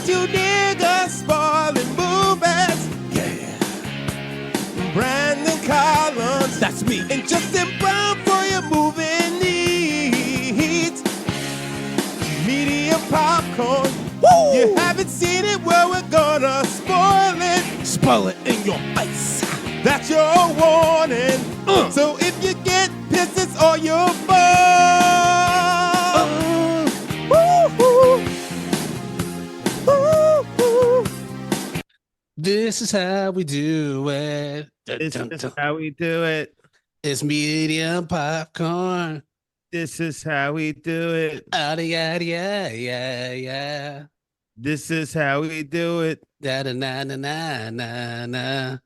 got two niggas spoiling movies. Yeah. Brandon Collins, that's me. And Justin Brown for your movie needs. Medium popcorn. Woo! You haven't seen it, well, we're gonna spoil it. Spoil it in your face. That's your warning. So if you get pissed, it's all your fault. This is how we do it. This is how we do it. It's medium popcorn. This is how we do it. Yeah. This is how we do it. Da da na na na na na.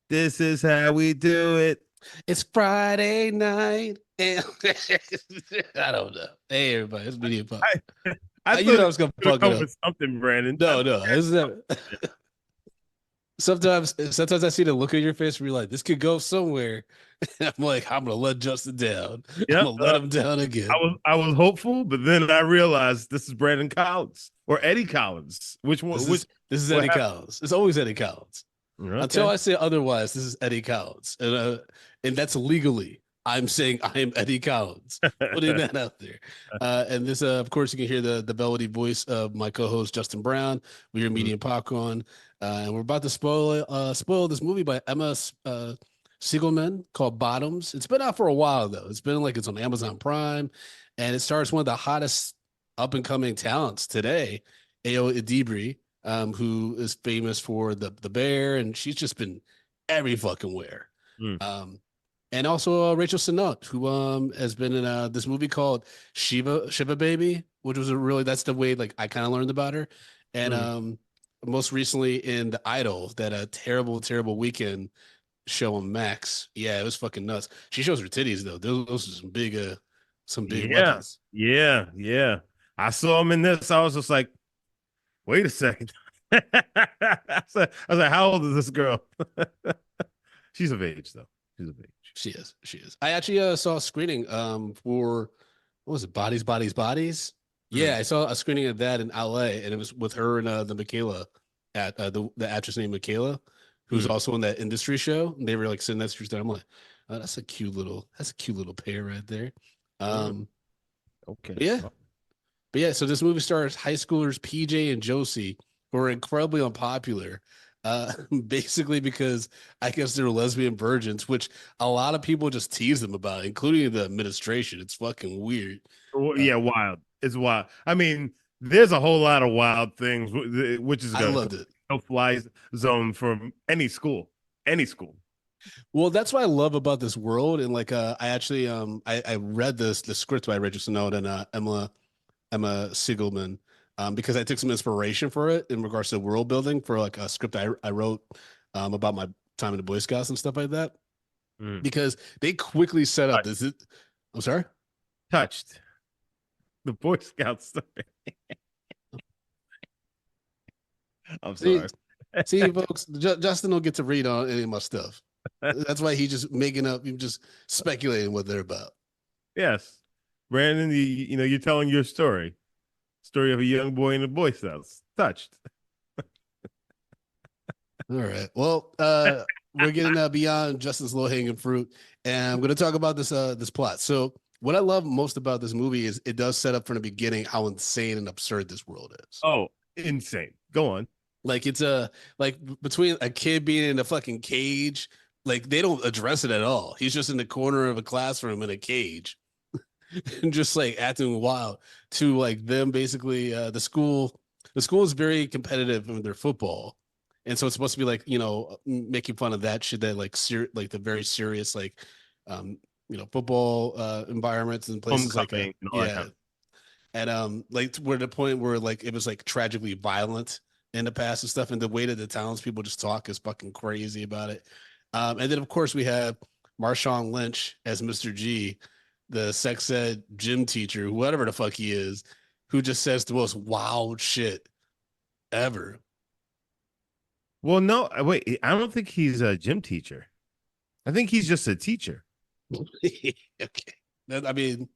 This is how we do it. It's Friday night. I don't know. Hey, everybody, it's medium popcorn. I knew I was gonna fuck it up with something, Brandon. No. Sometimes I see the look on your face where you're like, this could go somewhere. And I'm like, I'm gonna let Justin down. Yep. I'm gonna let him down again. I was hopeful, but then I realized this is Brandon Collins or Eddie Collins. Which one? This is Eddie Collins. It's always Eddie Collins. Okay. Until I say otherwise, this is Eddie Collins. And that's legally. I'm saying I am Eddie Collins. Putting that out there. And this, of course, you can hear the velvety voice of my co-host Justin Brown. We are Medium Popcorn. And we're about to spoil this movie by Emma Siegelman called Bottoms. It's been out for a while, though. It's on Amazon Prime, and it stars one of the hottest up-and-coming talents today, Ayo Edebiri, who is famous for the Bear, and she's just been every fucking where. And also Rachel Sennott, who has been in this movie called Shiva Baby, which was that's the way like I kind of learned about her, and most recently in The Idol, that terrible weekend show on Max. Yeah, it was fucking nuts. She shows her titties though. Those are some big weapons. Yeah. I saw him in this. I was just like, wait a second. I was like, how old is this girl? She's of age though. She's of age. She is. I actually saw a screening for what was it? Bodies. Yeah, I saw a screening of that in LA, and it was with her and the Michaela, the actress named Michaela, who's also in that industry show. And they were like sitting that street there. I'm like, oh, that's a cute little pair right there. Okay. But yeah, so this movie stars high schoolers PJ and Josie, who are incredibly unpopular. Basically because I guess they're lesbian virgins, which a lot of people just tease them about, including the administration. It's fucking weird. Yeah, wild. It's wild. I mean, there's a whole lot of wild things, which is I loved it. No-fly zone from any school. Well, that's what I love about this world. And like, I actually, I read the script by Rachel Sennott and Emma Siegelman, because I took some inspiration for it in regards to world building for like a script I wrote about my time in the Boy Scouts and stuff like that. Because they quickly set up this. I'm sorry. Touched. The Boy Scout story. I'm sorry. See, folks, Justin don't get to read on any of my stuff. That's why he's just just speculating what they're about. Yes. Brandon, you're telling your story. Story of a young boy in the Boy Scouts. Touched. All right. Well, we're getting beyond Justin's low-hanging fruit, and I'm going to talk about this plot. So what I love most about this movie is it does set up from the beginning how insane and absurd this world is. Oh, insane. Go on. Like it's like between a kid being in a fucking cage, like they don't address it at all. He's just in the corner of a classroom in a cage and just like acting wild, to like them basically the school is very competitive in their football. And so it's supposed to be like, making fun of that shit, that like the very serious like football environments and places like that. And like we're at a point where like it was like tragically violent in the past and stuff, and the way that the townspeople just talk is fucking crazy about it. And then of course we have Marshawn Lynch as Mr. G, the sex ed gym teacher, whatever the fuck he is, who just says the most wild shit ever. Well, no, wait, I don't think he's a gym teacher. I think he's just a teacher. Okay. I mean,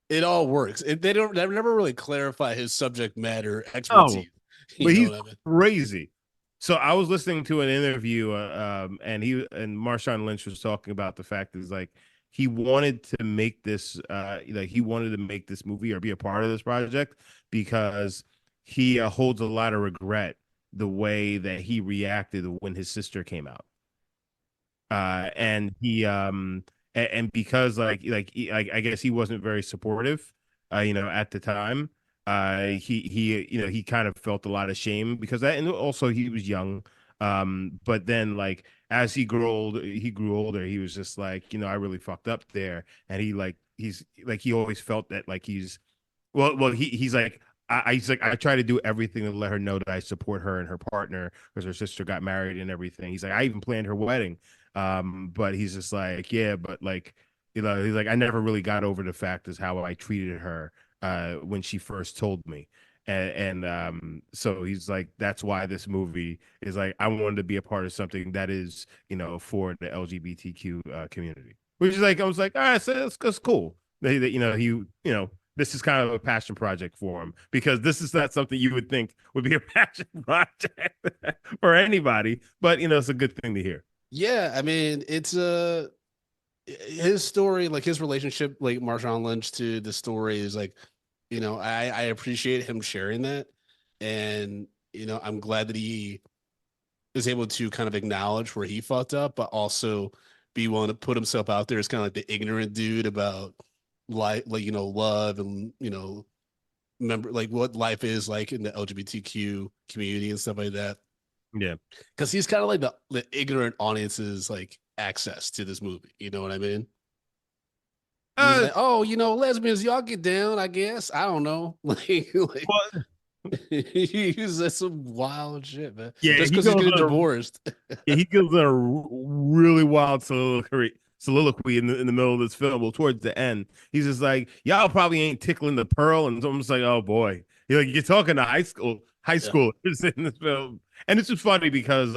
it all works. They never really clarify his subject matter expertise. You but know he's what I mean? crazy. So I was listening to an interview, and Marshawn Lynch was talking about the fact is like he wanted to make this, he wanted to make this movie or be a part of this project because he holds a lot of regret the way that he reacted when his sister came out, and and because I guess he wasn't very supportive, at the time. He kind of felt a lot of shame because that, and also he was young. But then like as he grew older, he was just like, I really fucked up there. And he always felt that like he's like, he's like, I try to do everything to let her know that I support her and her partner because her sister got married and everything. He's like, I even planned her wedding. But he's just like, yeah, but like, he's like, I never really got over the fact is how I treated her when she first told me. So he's like, that's why this movie is like, I wanted to be a part of something that is, for the LGBTQ community, which is like, I was like, all right, so that's cool. This is kind of a passion project for him because this is not something you would think would be a passion project for anybody, but it's a good thing to hear. Yeah, I mean, it's his story, like his relationship, like Marshawn Lynch to the story is like, I appreciate him sharing that. And, I'm glad that he is able to kind of acknowledge where he fucked up, but also be willing to put himself out there as kind of like the ignorant dude about life, like, love and, remember like what life is like in the LGBTQ community and stuff like that. Yeah. Because he's kind of like the ignorant audience's like access to this movie. You know what I mean? He's like, oh, lesbians, y'all get down, I guess. I don't know. Like well, he's some wild shit, man. yeah, Just because he's getting divorced. Yeah, he gives a really wild soliloquy in the middle of this film. Well, towards the end, he's just like, "Y'all probably ain't tickling the pearl," and I'm just like, "Oh boy." You're talking to high schoolers in this film, and it's just funny because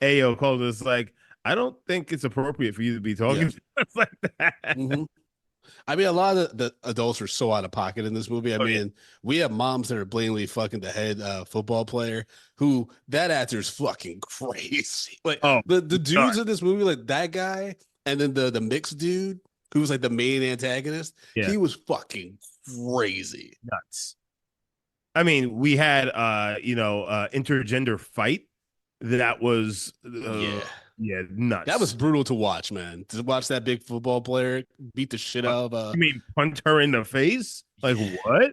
Ayo calls us like, "I don't think it's appropriate for you to be talking to us like that." Mm-hmm. I mean, a lot of the adults are so out of pocket in this movie. I mean, we have moms that are blatantly fucking the head football player who that actor's fucking crazy. Like the dudes in this movie, like that guy, and then the mixed dude who was like the main antagonist, he was fucking crazy. Nuts. I mean, we had intergender fight that was nuts. That was brutal to watch, man. To watch that big football player beat the shit out of you mean punch her in the face? Like what?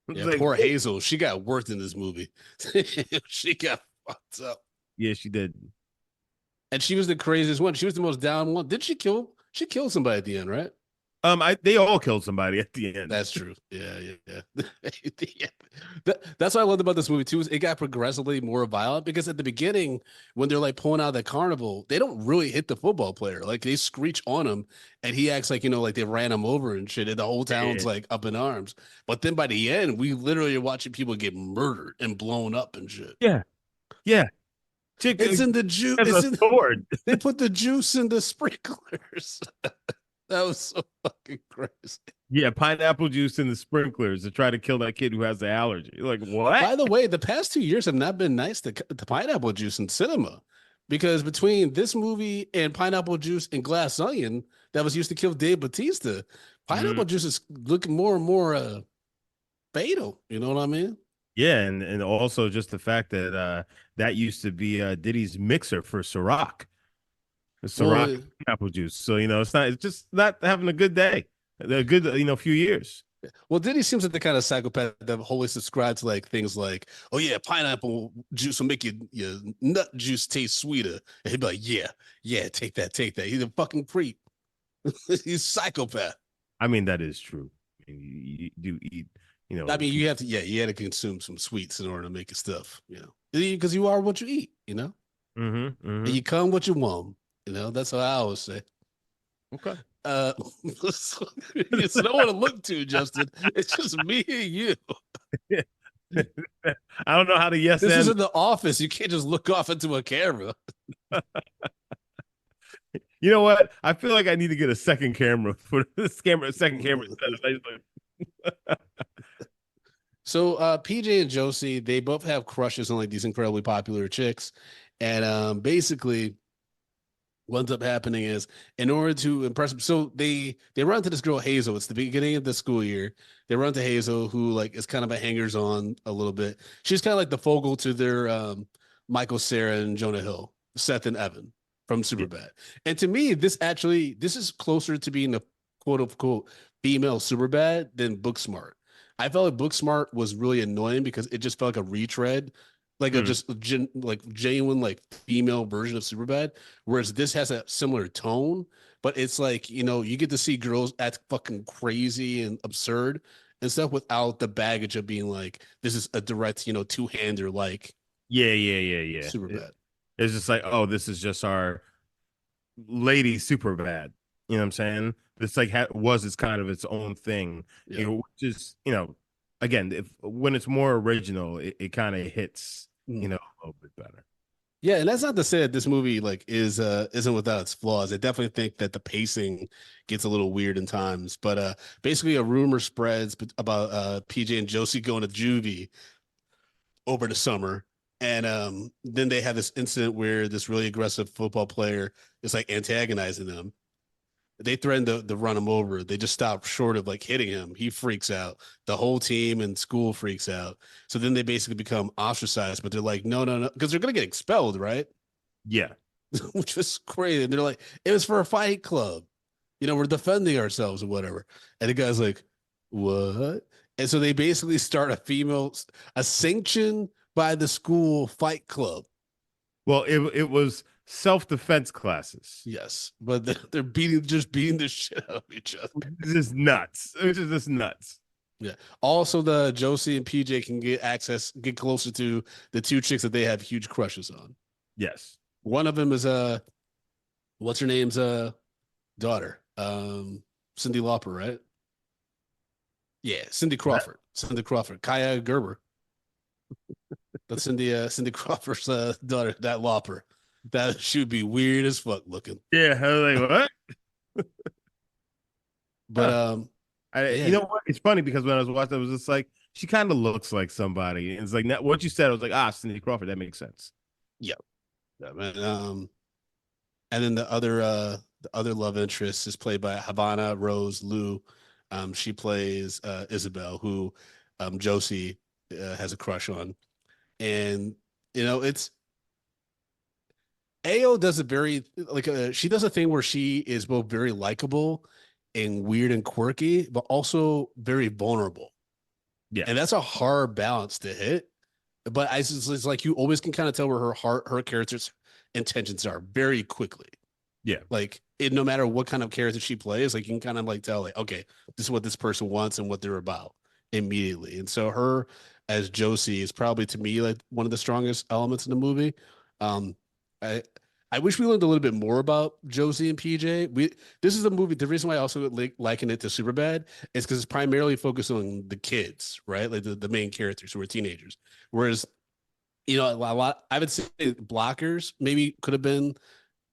Yeah, like, poor Hazel. She got worked in this movie. She got fucked up. Yeah, she did. And she was the craziest one. She was the most down one. Did she kill? She killed somebody at the end, right? They all killed somebody at the end. That's true. Yeah. That's what I loved about this movie too. Is it got progressively more violent because at the beginning, when they're like pulling out of the carnival, they don't really hit the football player. Like they screech on him, and he acts like like they ran him over and shit. And the whole town's like up in arms. But then by the end, we literally are watching people get murdered and blown up and shit. Yeah. It's in the juice. It's in sword. They put the juice in the sprinklers. That was so fucking crazy. Yeah, pineapple juice in the sprinklers to try to kill that kid who has the allergy. Like, what? By the way, the past 2 years have not been nice to pineapple juice in cinema because between this movie and pineapple juice and Glass Onion that was used to kill Dave Bautista, pineapple juice is looking more and more fatal. You know what I mean? Yeah, and also just the fact that that used to be Diddy's mixer for Ciroc. Ciroc apple juice. So it's just not having a good day, a good few years. Well, Diddy seems like the kind of psychopath that always subscribes to like things like, oh yeah, pineapple juice will make your nut juice taste sweeter, and he'd be like, yeah, take that. He's a fucking creep. He's a psychopath. I mean, that is true. I mean, you do eat, I mean, you had to consume some sweets in order to make your stuff, because you are what you eat, and you come what you want. That's what I always say. Okay. It's no one to look to, Justin. It's just me and you. I don't know how to yes. This isn't the office. You can't just look off into a camera. You know what? I feel like I need to get a second camera for this camera. Second camera. So PJ and Josie, they both have crushes on like these incredibly popular chicks. And basically what ends up happening is in order to impress them, so they run into this girl Hazel. It's the beginning of the school year. They run to Hazel, who like is kind of a hangers on a little bit. She's kind of like the focal to their Michael, Sarah, and Jonah Hill, Seth and Evan from Yeah. Superbad. And to me, this is closer to being a quote unquote female Superbad than Booksmart. I felt like Booksmart was really annoying because it just felt like a retread, like a Mhm. just like genuine like female version of Superbad. Whereas this has a similar tone, but it's like, you get to see girls act fucking crazy and absurd and stuff without the baggage of being like, this is a direct, two-hander like Yeah. Superbad. It's just like, oh, this is just our lady super bad. You know what I'm saying? This like was its kind of its own thing. Yeah. Which is, again, if when it's more original, it kind of hits, Mm. a little bit better. Yeah, and that's not to say that this movie like isn't without its flaws. I definitely think that the pacing gets a little weird in times, but basically a rumor spreads about PJ and Josie going to juvie over the summer. And then they have this incident where this really aggressive football player is like antagonizing them. They threaten to run him over. They just stop short of like hitting him. He freaks out. The whole team and school freaks out. So then they basically become ostracized, but they're like, no, because they're gonna get expelled, right? Yeah. Which is crazy. And they're like, it was for a fight club. We're defending ourselves or whatever. And the guy's like, what? And so they basically start a sanction by the school fight club. Well, it was self-defense classes. Yes, but they're just beating the shit out of each other. This is nuts. It's just nuts. Yeah. Also, the Josie and PJ can get closer to the two chicks that they have huge crushes on. Yes. One of them is what's her name's daughter, Cindy Lauper, right? Yeah, Cindy Crawford. Cindy Crawford. Kaya Gerber. That's Cindy Crawford's daughter. That Lauper. That should be weird as fuck looking. Yeah. I was like, what? But You know what? It's funny because when I was watching, I was just like, she kind of looks like somebody. And it's like what you said. I was like, Cindy Crawford. That makes sense. Yeah, man. And then the other love interest is played by Havana Rose Liu. She plays Isabel, who Josie has a crush on, and it's Ao does a very like she does a thing where she is both very likable and weird and quirky, but also very vulnerable. Yeah. And that's a hard balance to hit. But it's like you always can kind of tell where her character's intentions are very quickly. Yeah. Like no matter what kind of character she plays, like you can kind of like tell, like, okay, this is what this person wants and what they're about immediately. And so her as Josie is probably to me like one of the strongest elements in the movie. I wish we learned a little bit more about Josie and PJ. This is a movie. The reason why I also liken it to Superbad is because it's primarily focused on the kids, right? Like the main characters who are teenagers. Whereas, a lot I would say Blockers maybe could have been,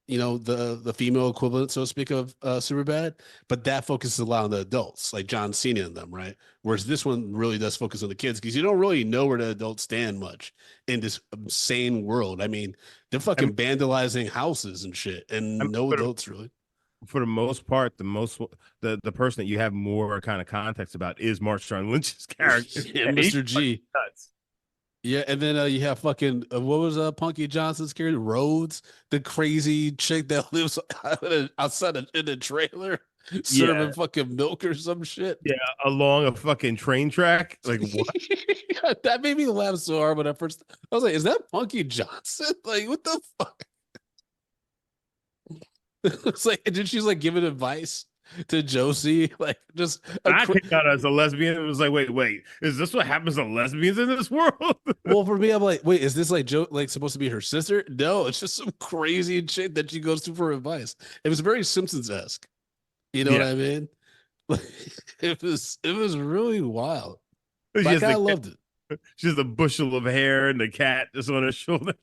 the female equivalent, so to speak, of Superbad, but that focuses a lot on the adults, like John Cena and them, right? Whereas this one really does focus on the kids because you don't really know where the adults stand much in this insane world. I mean, they're fucking vandalizing houses and shit, and no adults really. For the most part, the person that you have more kind of context about is Marshawn Lynch's character, yeah, Mr. G. Yeah, and then you have fucking what was Punky Johnson's character, Rhodes, the crazy chick that lives outside in the trailer serving fucking milk or some shit. Yeah, along a fucking train track. Like what? That made me laugh so hard when I was like, "Is that Punky Johnson? Like, what the fuck?" It's like, and then she's like giving advice to Josie, like just I picked out as a lesbian. It was like, wait, is this what happens to lesbians in this world? Well, for me, I'm like, wait, is this like supposed to be her sister? No, it's just some crazy shit that she goes to for advice. It was very Simpsons-esque. You know what I mean? It was really wild. But I kind of loved it. She has a bushel of hair and the cat just on her shoulder.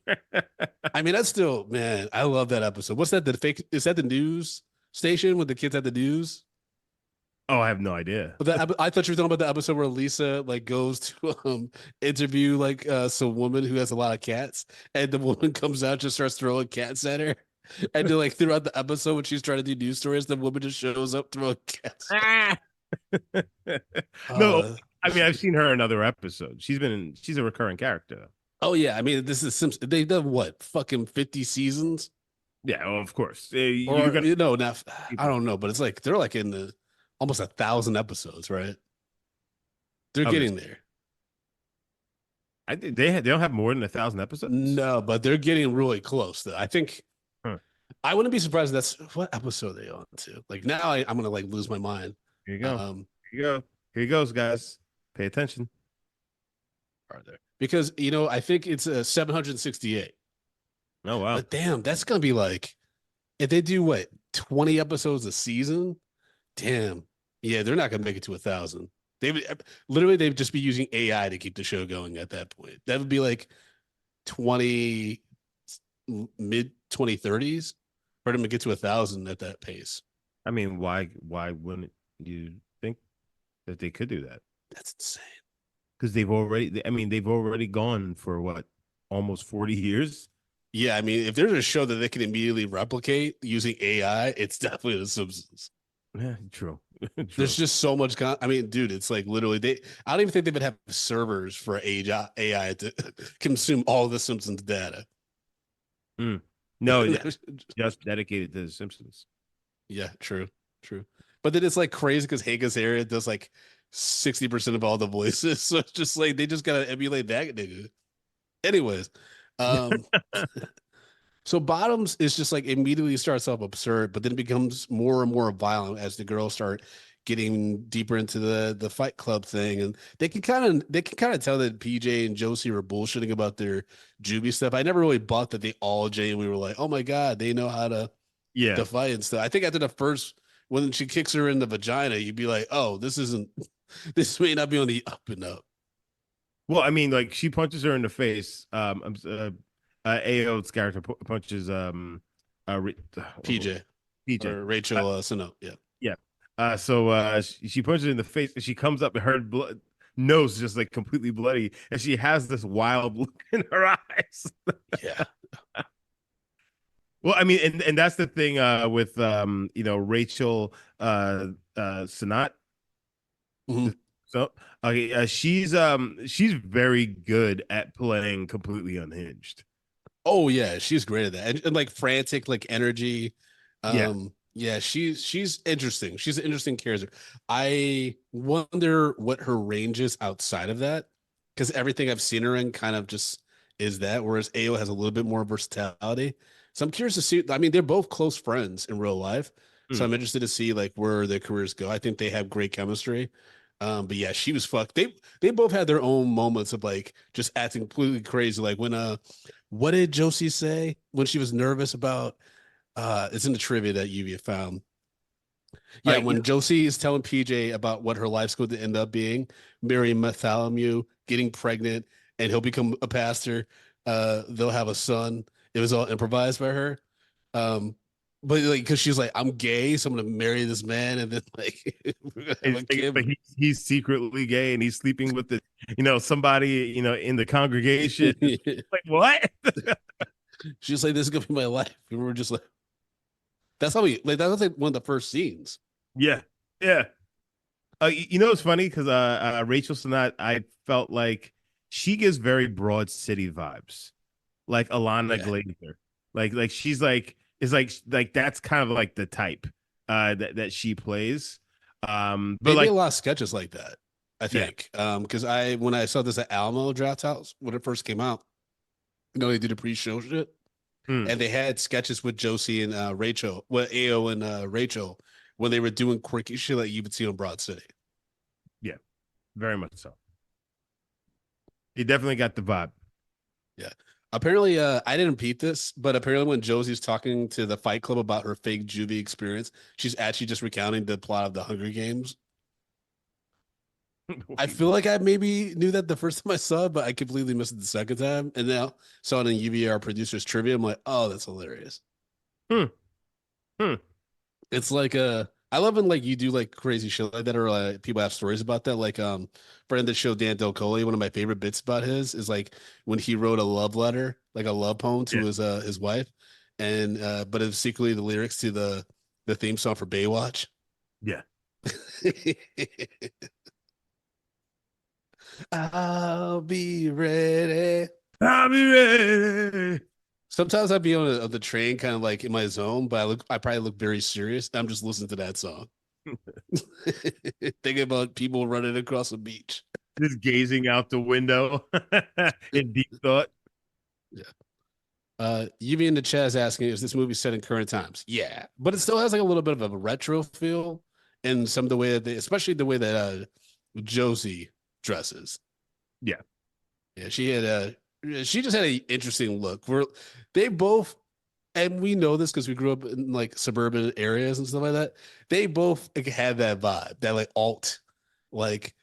I mean, that's still, man, I love that episode. What's that? Is that the news station with the kids at the news? Oh, I have no idea. But I thought you were talking about the episode where Lisa like goes to interview like some woman who has a lot of cats, and the woman comes out just starts throwing cats at her, and then like throughout the episode when she's trying to do news stories, the woman just shows up throwing cats. Ah! No, Uh, I mean I've seen her in other episodes. She's a recurring character. oh yeah, I mean this is Simpsons. They've done what fucking 50 seasons, Yeah, well, of course. or You're gonna you know, not I don't know, but it's like they're like in the almost 1,000 episodes, right? They're okay. getting there. They don't have more than 1,000 episodes. No, but they're getting really close. Though I think Huh. I wouldn't be surprised. If that's what episode are they on to. Like now, I'm gonna like lose my mind. Here you go. Here you go. Here you goes, guys. Pay attention. Are there? Because you know, I think it's 768. Oh wow. But damn, that's gonna be like if they do what 20 episodes a season. Damn, yeah, they're not gonna make it to 1,000. They would literally they'd just be using AI to keep the show going at that point. That would be like 20 mid 2030s for them to get to 1,000 at that pace. I mean, why wouldn't you think that they could do that? That's insane. Because they've already gone for what, almost 40 years. Yeah, I mean, if there's a show that they can immediately replicate using AI, it's definitely The Simpsons. Yeah, true. True. There's just so much. I mean, dude, it's like literally I don't even think they would have servers for AI to consume all the Simpsons data. No, just dedicated to The Simpsons. Yeah, true. But then it's like crazy because Hank area does like 60% of all the voices, so it's just like they just gotta emulate that nigga. Anyways, um, so Bottoms is just like immediately starts off absurd, but then it becomes more and more violent as the girls start getting deeper into the Fight Club thing, and they can kind of tell that PJ and Josie were bullshitting about their juvie stuff. I never really bought that they all genuinely were like, oh my god, they know how to fight and stuff. I think after the first when she kicks her in the vagina, you'd be like, oh, this may not be on the up and up. Well, I mean, like she punches her in the face. AO's character punches PJ or Rachel Sano. Yeah. So she punches her in the face and she comes up and her nose just like completely bloody and she has this wild look in her eyes. Yeah. Well, I mean, and that's the thing with Rachel Sanat. Mm-hmm. So she's very good at playing completely unhinged. Oh yeah, she's great at that, and like frantic, like energy. Yeah, she's interesting. She's an interesting character. I wonder what her range is outside of that, because everything I've seen her in kind of just is that, whereas AO has a little bit more versatility. So I'm curious to see. I mean, they're both close friends in real life, so I'm interested to see like where their careers go. I think they have great chemistry. But yeah, she was fucked. They both had their own moments of like just acting completely crazy. Like when what did Josie say when she was nervous about it's in the trivia that Lluvia found. Yeah, when Josie is telling PJ about what her life's going to end up being, marrying Bartholomew, getting pregnant, and he'll become a pastor. They'll have a son. It was all improvised by her. But like, because she's like, I'm gay, so I'm gonna marry this man, and then like, but he's secretly gay and he's sleeping with somebody in the congregation. Like what? She's like, this is gonna be my life. And we were just like, that's how we like. That was like one of the first scenes. Yeah. It's funny because Rachel Sanat, I felt like she gives very Broad City vibes, like Alana Glazer. Like she's like. Is like that's kind of like the type that she plays. But they like made a lot of sketches like that, I think. Because when I saw this at Alamo Draft House when it first came out, they did a pre-show shit, and they had sketches with Josie and Rachel, with AO and Rachel, when they were doing quirky shit like you would see on Broad City. Yeah, very much so. He definitely got the vibe. Yeah. Apparently, I didn't repeat this, but apparently when Josie's talking to the Fight Club about her fake juvie experience, she's actually just recounting the plot of the Hunger Games. I feel like I maybe knew that the first time I saw it, but I completely missed it the second time. And now saw it in UVR producers trivia. I'm like, oh, that's hilarious. It's like I love when like you do like crazy shit like that, or like people have stories about that. Like friend of the show Dan Del Coley, one of my favorite bits about his is like when he wrote a love letter, like a love poem to Yeah. his wife, and but it's secretly the lyrics to the theme song for Baywatch. Yeah. I'll be ready. I'll be ready. Sometimes I'd be on the train, kind of like in my zone, but I probably look very serious. I'm just listening to that song, thinking about people running across the beach. Just gazing out the window in deep thought. Yeah. Yuvi in the chat is asking, is this movie set in current times? Yeah, but it still has like a little bit of a retro feel, and some of the way that especially the way that Josie dresses. Yeah. Yeah, she just had an interesting look. They both, and we know this because we grew up in like suburban areas and stuff like that. They both like, had that vibe, that like alt, like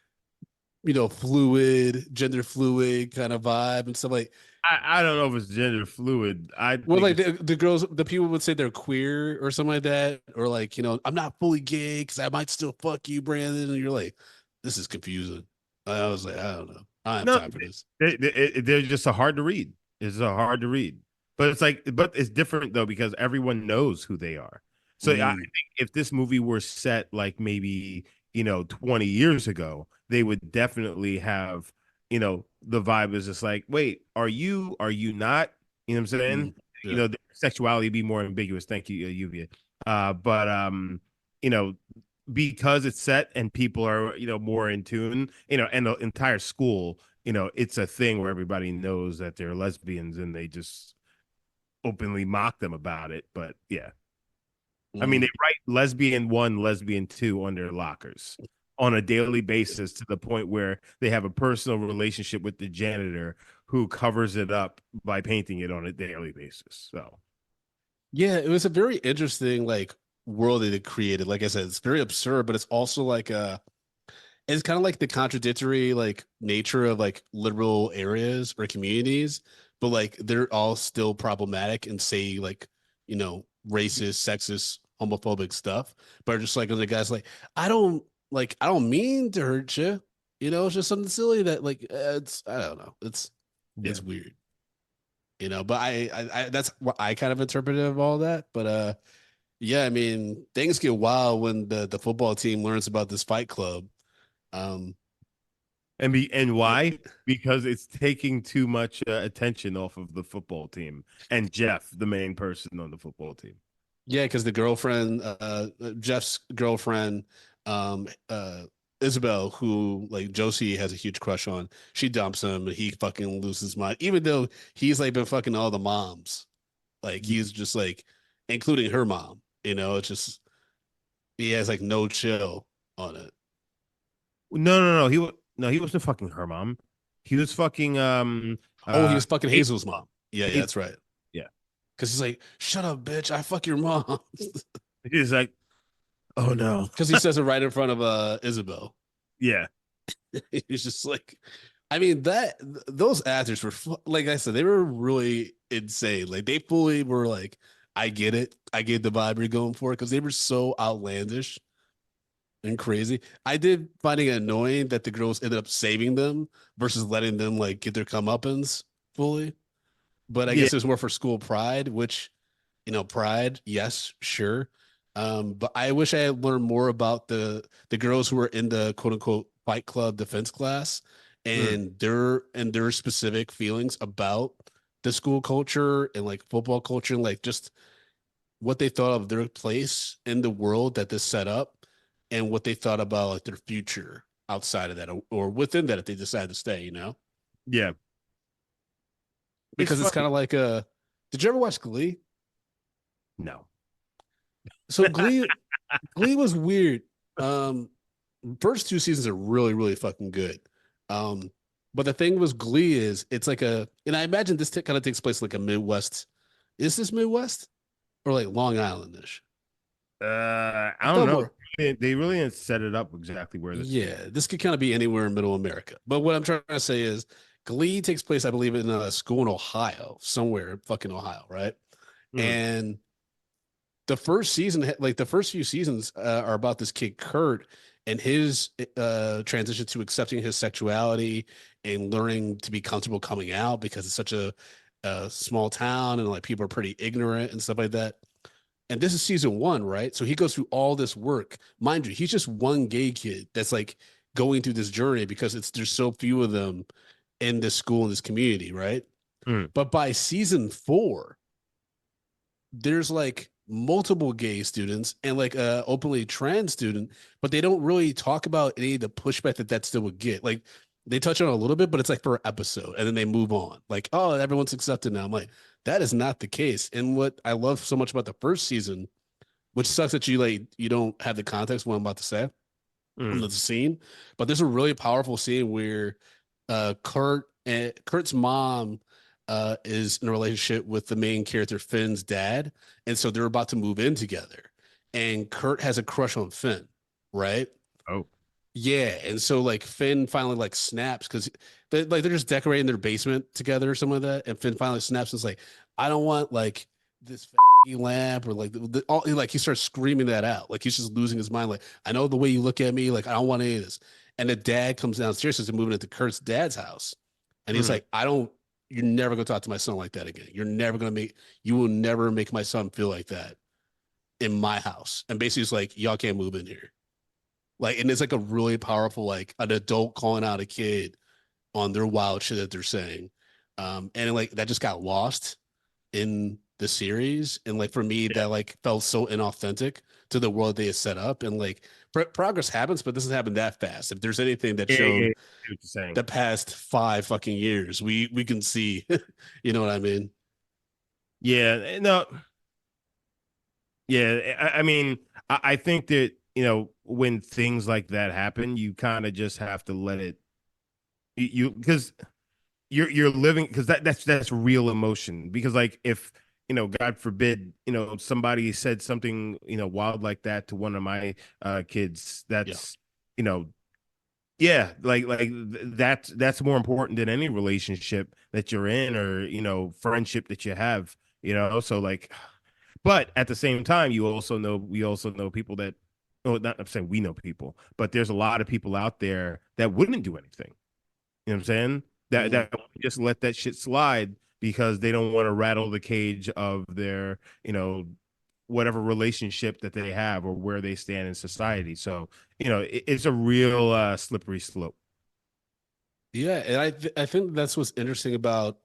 fluid, gender fluid kind of vibe and stuff like. I don't know if it's gender fluid. I Well, think like the girls, the people would say they're queer or something like that, or like I'm not fully gay because I might still fuck you, Brandon. And you're like, this is confusing. I was like, I don't know. I don't have time for this. they're just so hard to read. It's so hard to read. But it's different though because everyone knows who they are. So I think if this movie were set like maybe 20 years ago, they would definitely have the vibe is just like, wait, are you not? You know what I'm saying? Yeah. The sexuality be more ambiguous. Thank you, Lluvia. But you know, because it's set and people are more in tune, and the entire school, it's a thing where everybody knows that they're lesbians and they just openly mock them about it. But yeah, I mean, they write lesbian 1, lesbian 2 on their lockers on a daily basis to the point where they have a personal relationship with the janitor who covers it up by painting it on a daily basis. So, yeah, it was a very interesting like world that it created. Like I said, it's very absurd, but it's also like it's kind of like the contradictory like nature of like liberal areas or communities, but like they're all still problematic and say like racist, sexist, homophobic stuff, but just like when the guy's like, I don't mean to hurt you, it's just something silly that like it's I don't know, it's weird, but I that's what I kind of interpreted of all that, but yeah, I mean things get wild when the football team learns about this fight club. Um, and why? Because it's taking too much attention off of the football team and Jeff, the main person on the football team. yeah, because the girlfriend, Jeff's girlfriend, Isabel, who like Josie has a huge crush on, she dumps him and he fucking loses his mind, even though he's like been fucking all the moms. Like he's just like, including her mom, it's just, he has like no chill on it. No. He wasn't fucking her mom. He was fucking Oh, he was fucking Hazel's mom. Yeah, that's right. Yeah. Because he's like, shut up, bitch. I fuck your mom. He's like, oh no. Because he says it right in front of Isabel. Yeah. He's just like, I mean, those actors were, like I said, they were really insane. Like they fully were like, I get it. I get the vibe you're going for, because they were so outlandish and crazy. I did finding it annoying that the girls ended up saving them versus letting them like get their comeuppance fully. But I guess it was more for school pride, which, pride, yes, sure. But I wish I had learned more about the girls who were in the quote unquote fight club defense class and their specific feelings about the school culture and like football culture and like just what they thought of their place in the world that this set up and what they thought about like their future outside of that or within that if they decide to stay, Yeah. Because it's kind of like did you ever watch Glee? No. So Glee was weird. First 2 seasons are really, really fucking good. But the thing was Glee is it's like and I imagine this kind of takes place like a Midwest. Is this Midwest or like Long Island-ish? I don't know. They really didn't set it up exactly where this. Yeah, this could kind of be anywhere in Middle America. But what I'm trying to say is Glee takes place, I believe, in a school in Ohio, somewhere fucking Ohio, right? And the first season, like the first few seasons, are about this kid Kurt and his transition to accepting his sexuality and learning to be comfortable coming out because it's such a small town and like people are pretty ignorant and stuff like that. And this is season one, right? So he goes through all this work. Mind you, he's just one gay kid that's like going through this journey because there's so few of them in this school, in this community, right? Mm. But by season four, there's like multiple gay students and like a openly trans student, but they don't really talk about any of the pushback that still would get. Like they touch on it a little bit, but it's like per episode, and then they move on. Like, oh, everyone's accepted now. I'm like, that is not the case. And what I love so much about the first season, which sucks that you don't have the context of what I'm about to say from the scene, but there's a really powerful scene where Kurt's mom is in a relationship with the main character Finn's dad, and so they're about to move in together. And Kurt has a crush on Finn, right? Oh, Yeah, and so like Finn finally like snaps because they're just decorating their basement together or something like that, and Finn finally snaps and is like, "I don't want like this lamp," or like like he starts screaming that out, like he's just losing his mind. Like, I know the way you look at me, like I don't want any of this. And the dad comes downstairs as they're moving into Kurt's dad's house, and he's like, "I don't. You're never gonna talk to my son like that again. You will never make my son feel like that in my house." And basically, it's like, y'all can't move in here. Like, and it's like a really powerful, like an adult calling out a kid on their wild shit that they're saying. And like that just got lost in the series. And like for me, that like felt so inauthentic to the world they had set up. And like progress happens, but this doesn't happen that fast. If there's anything that shown the past 5 fucking years, we can see, you know what I mean? Yeah, no. Yeah, I mean, I think that, when things like that happen, you kind of just have to let it, because you're living, because that's real emotion. Because like if, God forbid, somebody said something, wild like that to one of my kids, that's, yeah, that's more important than any relationship that you're in, or friendship that you have, so like, but at the same time, we also know people that, oh, not, I'm saying we know people, but there's a lot of people out there that wouldn't do anything. You know what I'm saying? That just let that shit slide because they don't want to rattle the cage of their, whatever relationship that they have or where they stand in society. So, it's a real slippery slope. Yeah, and I think that's what's interesting about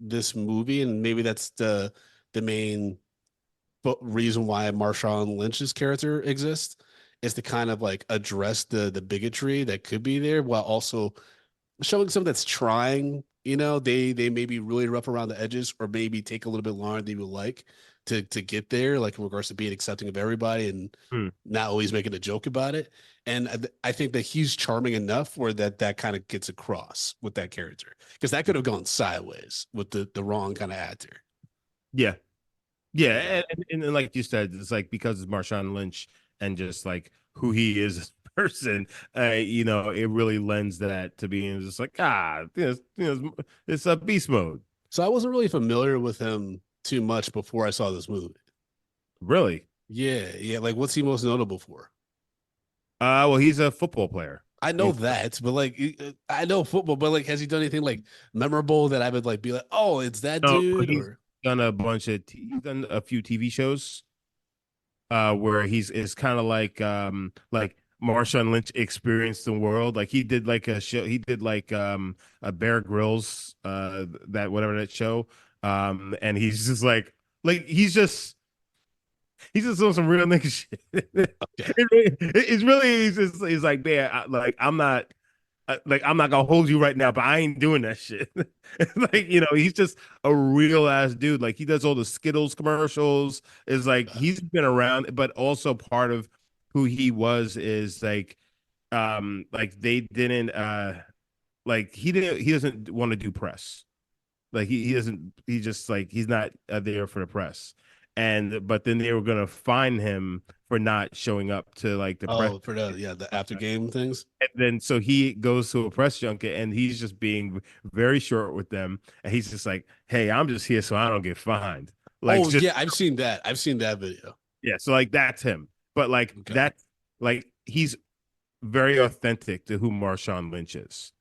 this movie, and maybe that's the main reason why Marshawn Lynch's character exists, is to kind of like address the bigotry that could be there while also showing something that's trying. They may be really rough around the edges or maybe take a little bit longer than you would like to get there, like in regards to being accepting of everybody and not always making a joke about it. And I think that he's charming enough where that kind of gets across with that character, because that could have gone sideways with the wrong kind of actor. Yeah. Yeah, and like you said, it's like because it's Marshawn Lynch and just like who he is as a person, it really lends that to being just like, it's a beast mode. So I wasn't really familiar with him too much before I saw this movie. Really? Yeah. Like, what's he most notable for? Well, he's a football player. I know that, but like, I know football, but like, has he done anything like memorable that I would like be like, oh, it's that dude? He's or done he's done a few TV shows, where it's kind of like Marshawn Lynch experienced the world. Like he did like a show, he did like a Bear Grylls, that whatever that show, and he's just like he's just on some real nigga shit. Okay. He's like, man, I'm not gonna hold you right now, but I ain't doing that shit. Like, he's just a real ass dude. Like he does all the Skittles commercials. Is like he's been around, but also part of who he was is like they didn't like he doesn't want to do press. Like he doesn't, he just like he's not there for the press. But then they were gonna fine him for not showing up to like the press. for the after game things. And then so he goes to a press junket and he's just being very short with them. And he's just like, hey, I'm just here so I don't get fined. Like, Yeah, I've seen that. I've seen that video. Yeah, so like that's him. But like Okay. that's like he's very authentic to who Marshawn Lynch is.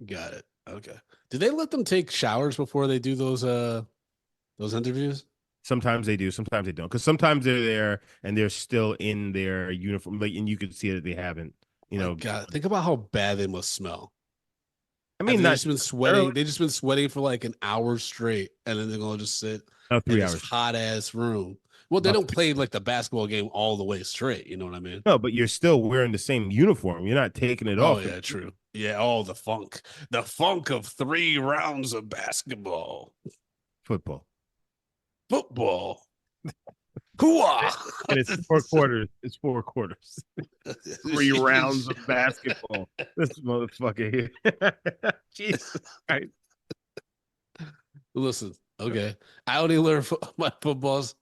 Got it. Okay. Do they let them take showers before they do those interviews? Sometimes they do, sometimes they don't. Because sometimes they're there and they're still in their uniform, like, and you can see that they haven't, My God, think about how bad they must smell. I Have mean, they not just been sweating? They just been sweating for like an hour straight, and then they're gonna just sit in 3 this hours. hot ass room. Well, they About don't play like the basketball game all the way straight. You know what I mean? No, but you're still wearing the same uniform. You're not taking it Oh off. yeah, true. Yeah. Oh, the funk of 3 rounds of basketball, Football. football. Hooah! And it's 4 quarters. It's 4 quarters. 3 rounds of basketball. This motherfucker here. Jesus Christ. Listen, okay. I only learned my football's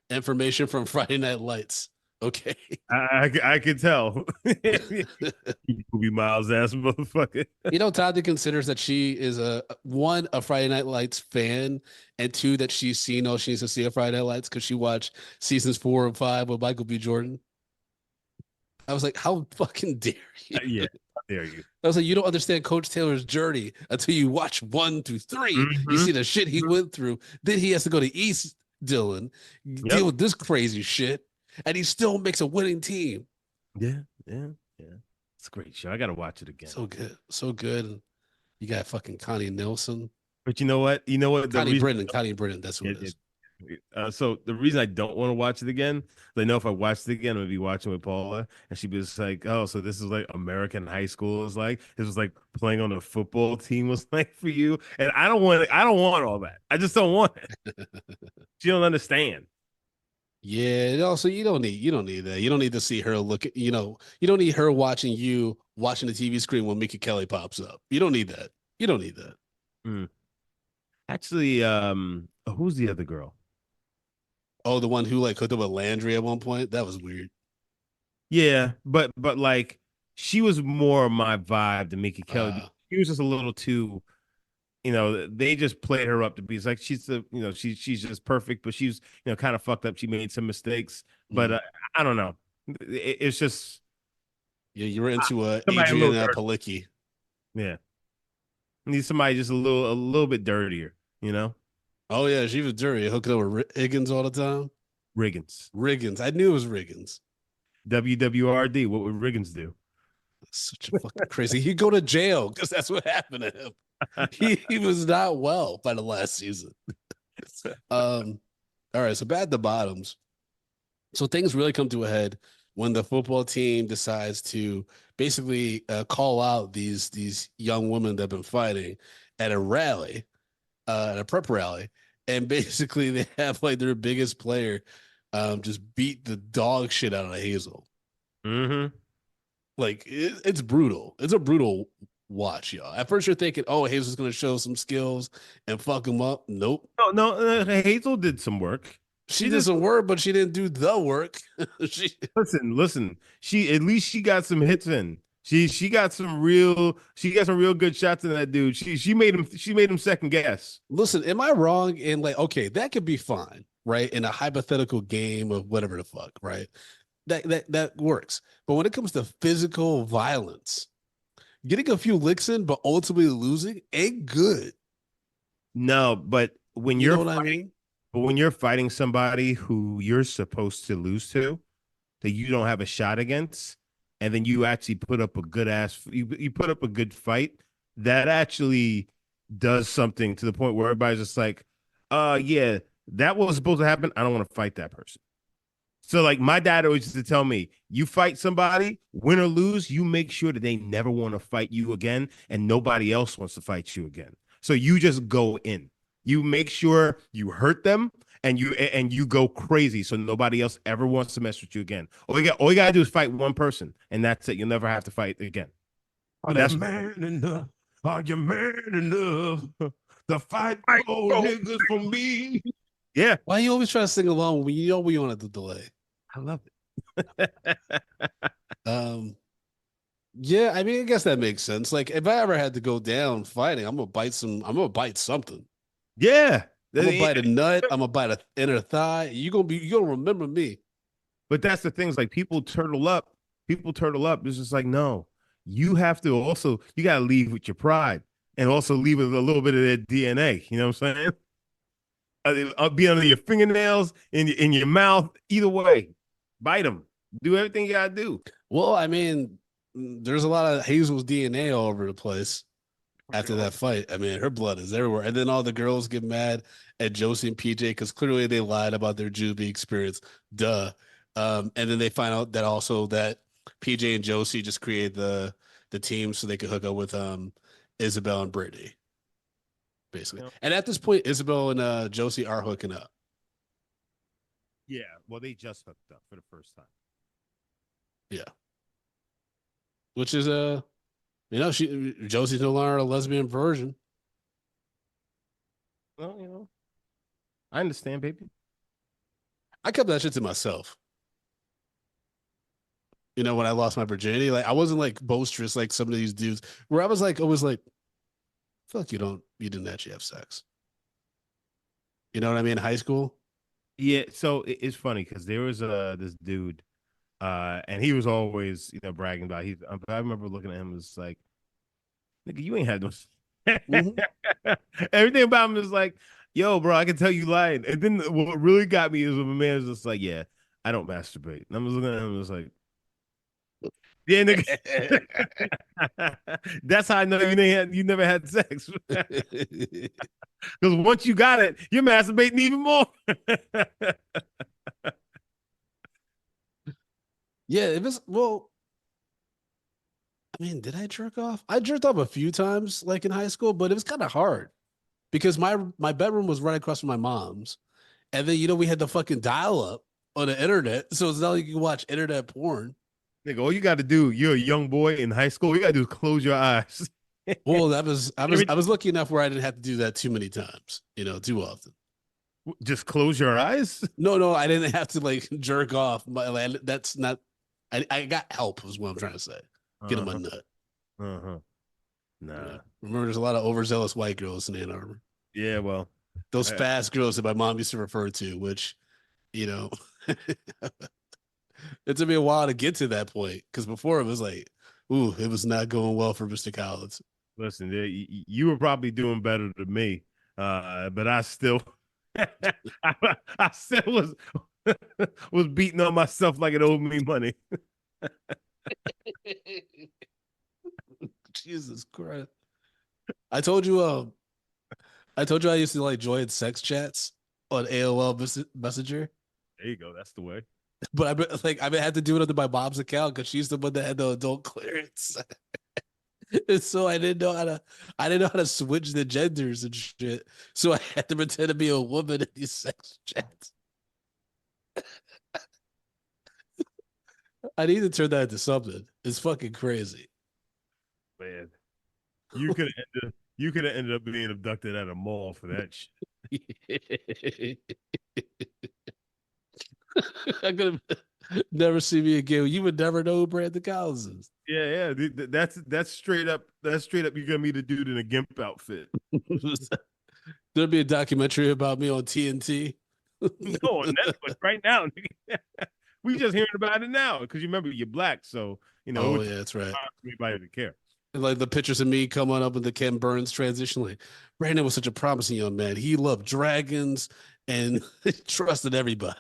information from Friday Night Lights. Okay. I could tell. You be Miles ass motherfucker. Tati considers that she is a Friday Night Lights fan, and two, that she's seen all she needs to see of Friday Night Lights because she watched seasons 4 and 5 with Michael B. Jordan. I was like, how fucking dare you? Yeah, how dare you? I was like, you don't understand Coach Taylor's journey until you watch 1 through 3. You see the shit he went through. Then he has to go to East Dillon, deal with this crazy shit, and he still makes a winning team. Yeah. It's a great show. I gotta watch it again. So good, so good. You got fucking Connie Nelson. But you know what? Connie Brennan. That's what it is. So the reason I don't want to watch it again, I know if I watched it again, I'm gonna be watching with Paula, and she'd be just like, "Oh, so this is like American high school is like. This was like playing on a football team was like for you." And I don't want all that. I just don't want it. She don't understand. Yeah. Also, you don't need that. You don't need to see her look at, you don't need her watching the TV screen when Mickey Kelly pops up. You don't need that. You don't need that. Actually, who's the other girl? Oh, the one who like hooked up with Landry at one point? That was weird. Yeah, but like she was more my vibe than Mickey Kelly. She was just a little too, they just played her up to be. It's like she's she's just perfect, but she's kind of fucked up. She made some mistakes, but I don't know. It's just you were into Adriana Palicki. Yeah, need somebody just a little bit dirtier, Oh yeah, she was dirty, hooking up with Higgins all the time. Riggins. I knew it was Riggins. WWRD. What would Riggins do? Such a fucking crazy. He'd go to jail because that's what happened to him. He was not well by the last season. All right, so bad the bottoms. So things really come to a head when the football team decides to basically call out these young women that have been fighting at a rally, at a prep rally, and basically they have like their biggest player just beat the dog shit out of Hazel. Like it's brutal. It's a brutal watch, y'all. At first you're thinking, oh, Hazel's gonna show some skills and fuck him up. Nope. No, Hazel did some work. She did some work, but she didn't do the work. Listen. She got some hits in. She got some real good shots in that dude. She made him second guess. Listen, am I wrong in like, okay, that could be fine, right? In a hypothetical game of whatever the fuck, right? That works. But when it comes to physical violence, getting a few licks in, but ultimately losing ain't good. No, but when you're what I mean? But when you're fighting somebody who you're supposed to lose to, that you don't have a shot against, and then you actually put up a you put up a good fight, that actually does something to the point where everybody's just like, yeah, that was supposed to happen. I don't want to fight that person. So like my dad always used to tell me, you fight somebody, win or lose, you make sure that they never want to fight you again and nobody else wants to fight you again. So you just go in. You make sure you hurt them and you go crazy so nobody else ever wants to mess with you again. All you gotta do is fight one person, and that's it. You'll never have to fight again. Are you man enough? Are you man enough to fight old niggas for me? Yeah. Why you always try to sing along when you know we on a delay? I love it. Yeah, I mean, I guess that makes sense. Like, if I ever had to go down fighting, I'm gonna bite something. Yeah. I'm gonna bite a nut. I'm gonna bite a inner thigh. You gonna remember me. But that's the things like people turtle up. People turtle up. It's just like, no, you have to also, you got to leave with your pride and also leave with a little bit of their DNA. You know what I'm saying? I'll be under your fingernails, in your mouth. Either way, bite them. Do everything you got to do. Well, I mean, there's a lot of Hazel's DNA all over the place after that fight. I mean, her blood is everywhere. And then all the girls get mad at Josie and PJ because clearly they lied about their juvie experience. Duh. And then they find out that also that PJ and Josie just created the team so they could hook up with Isabel and Brittany, basically. Yep. And at this point, Isabel and Josie are hooking up. Yeah, well, they just hooked up for the first time. Yeah. Which is Josie's no longer a lesbian virgin. Well, I understand, baby. I kept that shit to myself. When I lost my virginity, like I wasn't like boisterous like some of these dudes where I was like, always like, fuck, you didn't actually have sex. You know what I mean? In high school. Yeah, so it's funny because there was this dude, and he was always bragging about. I remember looking at him was like, nigga, you ain't had no. Mm-hmm. Everything about him is like, yo, bro, I can tell you lying. And then what really got me is when my man was just like, yeah, I don't masturbate. And I was looking at him and was like, yeah, nigga. That's how I know you never had sex. Because once you got it, you're masturbating even more. Yeah, it was I mean, did I jerk off? I jerked off a few times, like in high school, but it was kind of hard because my bedroom was right across from my mom's, and then we had the fucking dial up on the internet, so it's not like you can watch internet porn. Nigga, all you got to do, you're a young boy in high school. You got to do is close your eyes. Well, I was lucky enough where I didn't have to do that too many times, too often. Just close your eyes? No, I didn't have to like jerk off. That's not. I got help, is what I'm trying to say. Get him a nut. Nah. Yeah. Remember, there's a lot of overzealous white girls in Ann Arbor. Yeah, well, those fast girls that my mom used to refer to, which, it took me a while to get to that point because before it was like, ooh, it was not going well for Mr. Collins. Listen, you were probably doing better than me, but I still, I still was beating on myself like it owed me money. Jesus Christ! I told you I used to like join sex chats on AOL Messenger. There you go. That's the way. But I had to do it under my mom's account because she's the one that had the adult clearance. And so I didn't know how to switch the genders and shit. So I had to pretend to be a woman in these sex chats. I need to turn that into something. It's fucking crazy. Man, you could have ended up being abducted at a mall for that shit. I could have never see me again. You would never know who Brandon Collins is. Yeah. That's straight up. That's straight up. You're gonna meet a dude in a gimp outfit. There'd be a documentary about me on TNT. No, on Netflix right now. We just hearing about it now because you remember you're black, so Oh yeah, that's right. Anybody to care. And like the pictures of me coming up with the Ken Burns transition, like Brandon was such a promising young man. He loved dragons and trusted everybody.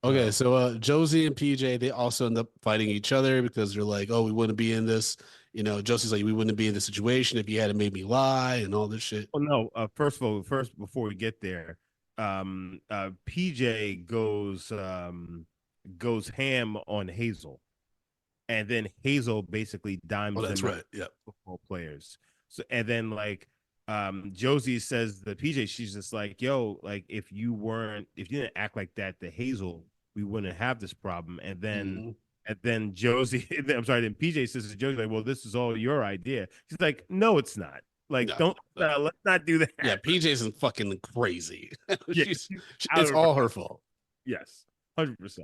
Okay, so Josie and PJ, they also end up fighting each other because they're like, oh, we wouldn't be in this. Josie's like, we wouldn't be in this situation if you hadn't made me lie and all this shit. Oh no, first before we get there, PJ goes ham on Hazel, and then Hazel basically dimes that's them right. Yeah, football players. So and then like Josie says to PJ, she's just like, yo, like if you didn't act like that to Hazel, we wouldn't have this problem. And then Josie, I'm sorry, then PJ says to Josie, like, well, this is all your idea. She's like, no, it's not. Like, let's not do that. Yeah, PJ's fucking crazy. Yeah, it's all her fault. Yes, 100%.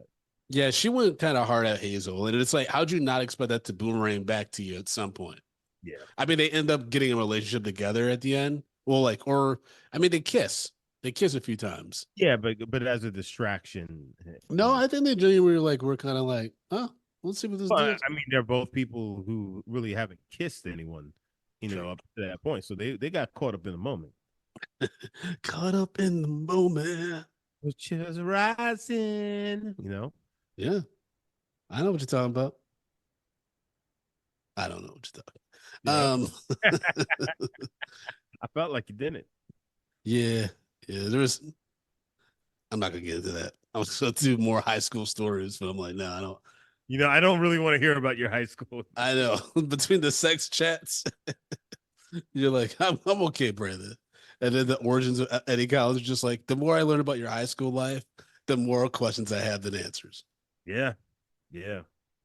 Yeah, she went kind of hard at Hazel, and it's like, how'd you not expect that to boomerang back to you at some point? Yeah. I mean, they end up getting a relationship together at the end. Well, like, or I mean, they kiss. They kiss a few times. Yeah, but as a distraction. No, I think they genuinely were kind of like, oh, let's see what this Well, deal. I mean, they're both people who really haven't kissed anyone, True. up to that point. So they got caught up in the moment. Caught up in the moment. The chairs rising. Yeah, I know what you're talking about. I don't know what you're talking. Yeah. I felt like you didn't. Yeah, yeah. There's. I'm not gonna get into that. I was gonna do more high school stories, but I'm like, no, I don't. I don't really want to hear about your high school. I know between the sex chats, you're like, I'm okay, Brandon. And then the origins of Eddie Collins, just like the more I learn about your high school life, the more questions I have than answers. Yeah, yeah.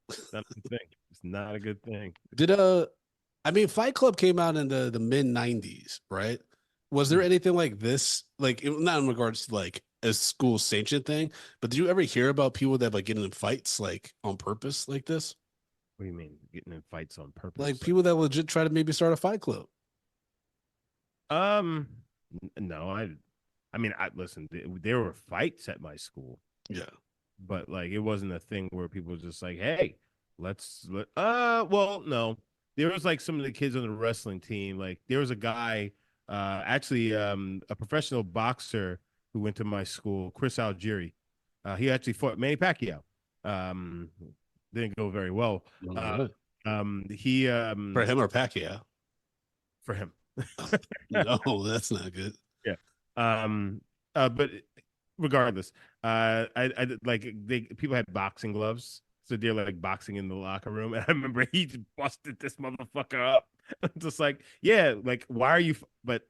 It's not a good thing. It's not a good thing. Did I mean, Fight Club came out in the mid '90s, right? Was there anything like this, like not in regards to like a school sanctioned thing, but did you ever hear about people that like getting in fights like on purpose like this? What do you mean getting in fights on purpose? Like people that legit try to maybe start a fight club? No, I mean, listen. There were fights at my school. Yeah. But like it wasn't a thing where people were just like, hey, well, no. There was like some of the kids on the wrestling team. Like there was a guy, actually a professional boxer who went to my school, Chris Algieri. He actually fought Manny Pacquiao. Didn't go very well. He For him or Pacquiao? For him. No, that's not good. Yeah. But regardless, I like people had boxing gloves, so they're like boxing in the locker room, and I remember he just busted this motherfucker up. Just like, yeah, like why are you? But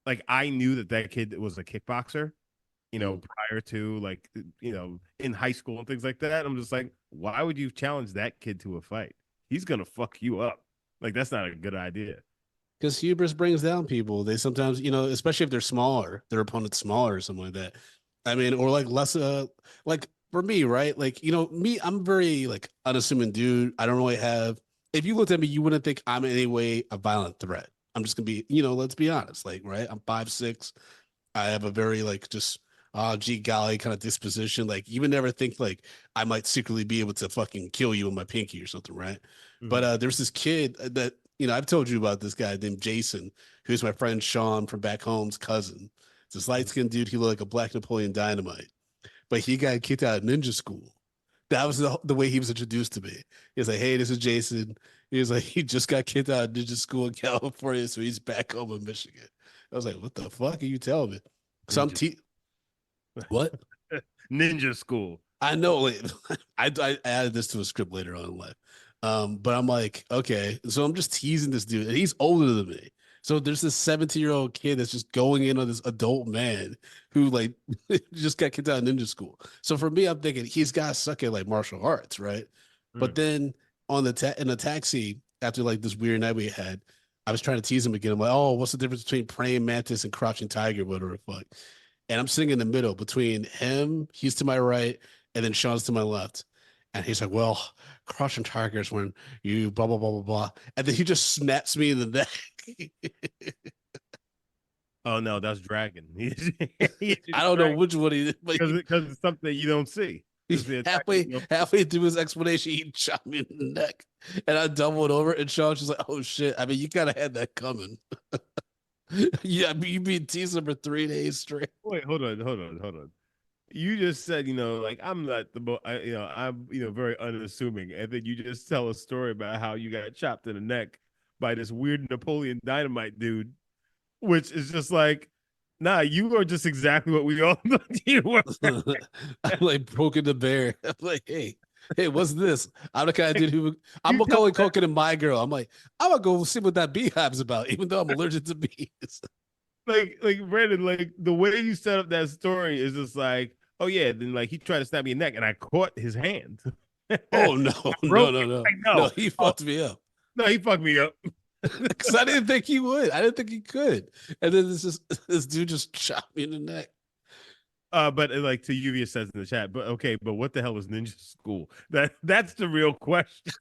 like I knew that kid was a kickboxer, prior to like in high school and things like that. I'm just like, why would you challenge that kid to a fight? He's gonna fuck you up. Like that's not a good idea. Because hubris brings down people. They sometimes, especially if they're smaller, their opponent's smaller or something like that. I mean, or like less, like for me, right? Like, me, I'm very like unassuming dude. I don't really have, if you looked at me, you wouldn't think I'm in any way a violent threat. I'm just gonna be, let's be honest, like, right? I'm 5'6". I have a very like just, gee golly kind of disposition. Like, you would never think like I might secretly be able to fucking kill you with my pinky or something, right? Mm-hmm. But there's this kid that, I've told you about this guy named Jason, who's my friend Sean from back home's cousin. It's this light-skinned dude. He looked like a black Napoleon Dynamite, but he got kicked out of ninja school. That was the way he was introduced to me. He was like, hey, this is Jason. He was like, he just got kicked out of ninja school in California, so he's back home in Michigan. I was like, what the fuck are you telling me? Some what? Ninja school. I know. Like, I added this to a script later on in life. But I'm like, okay, so I'm just teasing this dude, and he's older than me. So there's this 17-year-old kid that's just going in on this adult man who like just got kicked out of ninja school. So for me, I'm thinking he's got to suck at like martial arts, right? But then on in the taxi after like this weird night we had, I was trying to tease him again. I'm like, oh, what's the difference between praying mantis and crouching tiger, whatever the fuck? And I'm sitting in the middle between him, he's to my right, and then Sean's to my left. And he's like, well, crouching tigers when you blah, blah, blah, blah, blah. And then he just snaps me in the neck. Oh, no, that's Dragon. I don't know which one he did. Because it's something you don't see. Halfway through his explanation, he shot me in the neck. And I doubled over, and Sean's just like, oh, shit. I mean, you kind of had that coming. Yeah, I mean, you've been teasing for 3 days straight. Wait, hold on. You just said, like I'm not I'm very unassuming, and then you just tell a story about how you got chopped in the neck by this weird Napoleon Dynamite dude, which is just like, nah, you are just exactly what we all thought you were. I'm like broken the bear. I'm like, hey, what's this? I'm the kind of dude who I'm Macaulay Culkin and My Girl. I'm like, I'm gonna go see what that beehive's about, even though I'm allergic to bees. Like Brandon, like the way you set up that story is just like, oh yeah, then like he tried to snap me in the neck and I caught his hand. Oh no, no, he fucked me up. No, he fucked me up. Because I didn't think he would. I didn't think he could. And then this dude just chopped me in the neck. But like to Lluvia says in the chat, but okay, but what the hell is ninja school? That's the real question.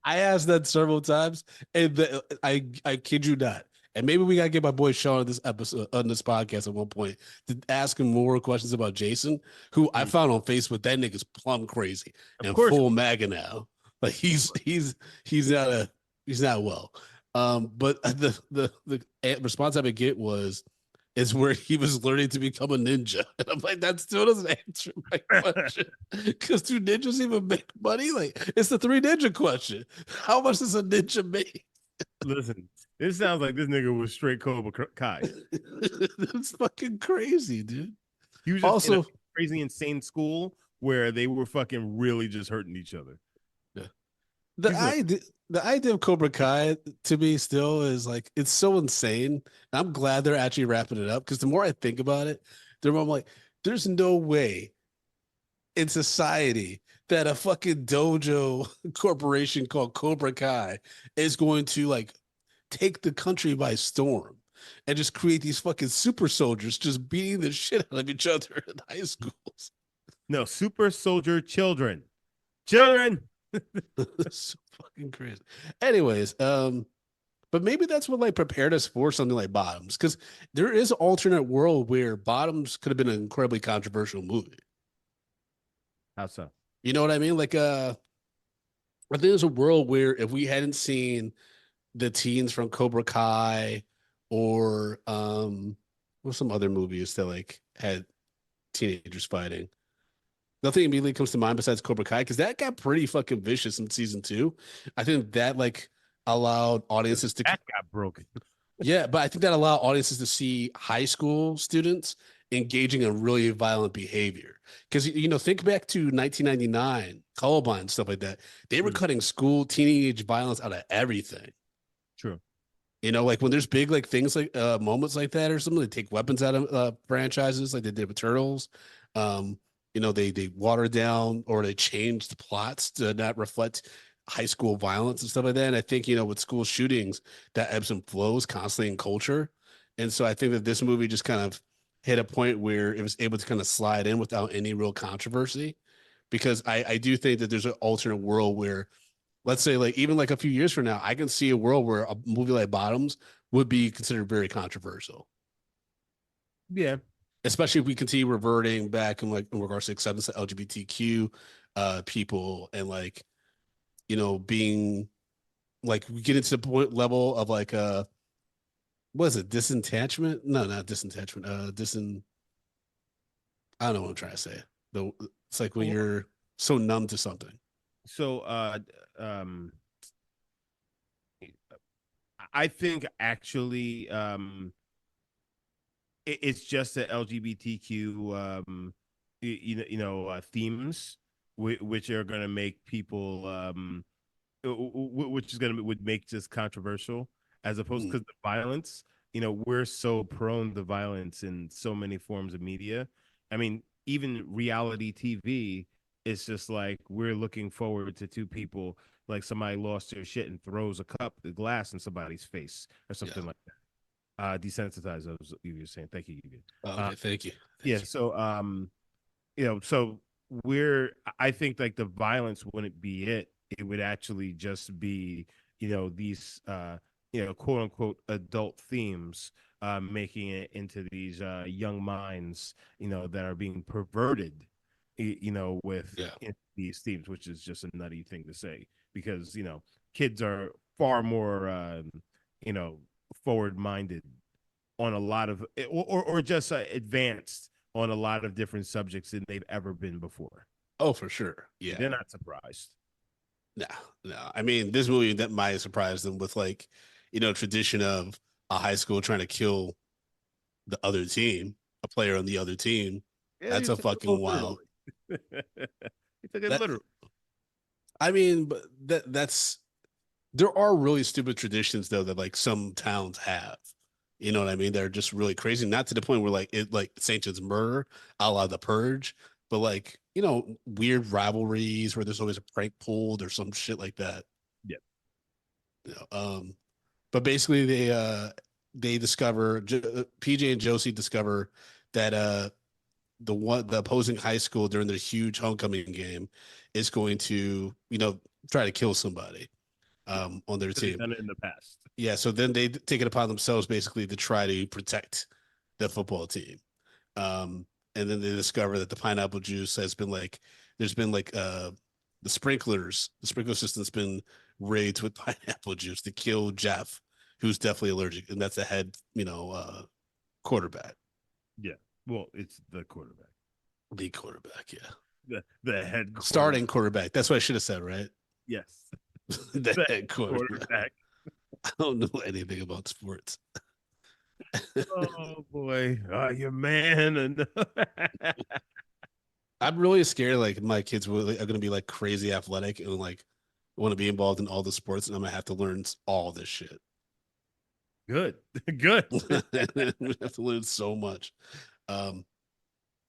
I asked that several times, and I kid you not. And maybe we gotta get my boy Sean on this episode on this podcast at one point to ask him more questions about Jason, who I found on Facebook. That nigga's plumb crazy Of and course. full MAGA now. Like he's not well. But the response I would get was is where he was learning to become a ninja. And I'm like, that still doesn't answer my question. Because do ninjas even make money? Like, it's the three ninja question. How much does a ninja make? Listen, this sounds like this nigga was straight Cobra Kai. It's fucking crazy, dude. He was just in a Also, crazy, insane school where they were fucking really just hurting each other. yeah. He's like, The idea of Cobra Kai to me still is like it's so insane. I'm glad they're actually wrapping it up because the more I think about it, the more I'm like, there's no way in society that a fucking dojo corporation called Cobra Kai is going to like take the country by storm and just create these fucking super soldiers just beating the shit out of each other in high schools. no, super soldier children. Children. So fucking crazy. Anyways, but maybe that's what like prepared us for something like Bottoms, because there is an alternate world where Bottoms could have been an incredibly controversial movie. How so? You know what I mean? Like I think there's a world where if we hadn't seen the teens from Cobra Kai or what's some other movies that like had teenagers fighting. Nothing immediately comes to mind besides Cobra Kai because that got pretty fucking vicious in season 2. I think that like allowed audiences to That got broken. yeah, but I think that allowed audiences to see high school students engaging in really violent behavior. Because you know, think back to 1999, Columbine stuff like that. They were cutting school teenage violence out of everything. True. You know, like when there's big like things like moments like that or something, they take weapons out of franchises like they did with Turtles. You know, they water down or they change the plots to not reflect high school violence and stuff like that. And I think, you know, with school shootings, that ebbs and flows constantly in culture. And so I think that this movie just kind of hit a point where it was able to kind of slide in without any real controversy. Because I do think that there's an alternate world where, let's say, like even like a few years from now, I can see a world where a movie like Bottoms would be considered very controversial. Yeah. Especially if we continue reverting back in like in regards to acceptance of LGBTQ people and like, you know, being like we get into the point level of like what is it, disenchantment? No, not disenchantment. I don't know what I'm trying to say. Though it's like when you're so numb to something. So I think actually it's just the LGBTQ themes which are going to make people which is going to would make this controversial as opposed because the violence, you know, we're so prone to violence in so many forms of media. I mean, even reality TV is just like we're looking forward to two people, like somebody lost their shit and throws the glass in somebody's face or something like that. Desensitized, as you were saying. Thank you. Okay, thank you. Yeah. So you know, so I think like the violence wouldn't be it. It would actually just be, you know, these quote unquote adult themes making it into these young minds, you know, that are being perverted, you know, with these themes, which is just a nutty thing to say because, you know, kids are far more you know, forward minded on a lot of or just advanced on a lot of different subjects than they've ever been before. Oh, for sure. Yeah. They're not surprised. No. I mean, this movie that might surprise them with like, you know, tradition of a high school trying to kill the other team, a player on the other team. Yeah, that's a fucking wild. He took it literally. I mean, but that's there are really stupid traditions though that like some towns have. You know what I mean? They're just really crazy. Not to the point where like it like sanctions murder, a la the purge, but like, you know, weird rivalries where there's always a prank pulled or some shit like that. Yeah. You know, but basically they discover PJ and Josie discover that the opposing high school during their huge homecoming game is going to, try to kill somebody on their They've team. done it in the past. Yeah, so then they take it upon themselves basically to try to protect the football team. And then they discover that the pineapple juice has been there's been the sprinkler system's been rigged with pineapple juice to kill Jeff, who's definitely allergic, and that's the head, quarterback. Yeah. Well, it's the quarterback. The quarterback, yeah. The head quarterback. Starting quarterback. That's what I should have said, right? Yes. The head quarterback. I don't know anything about sports. Oh boy, your man. And I'm really scared. Like my kids are going to be like crazy athletic and like want to be involved in all the sports, and I'm gonna have to learn all this shit. Good. I'm gonna have to learn so much. But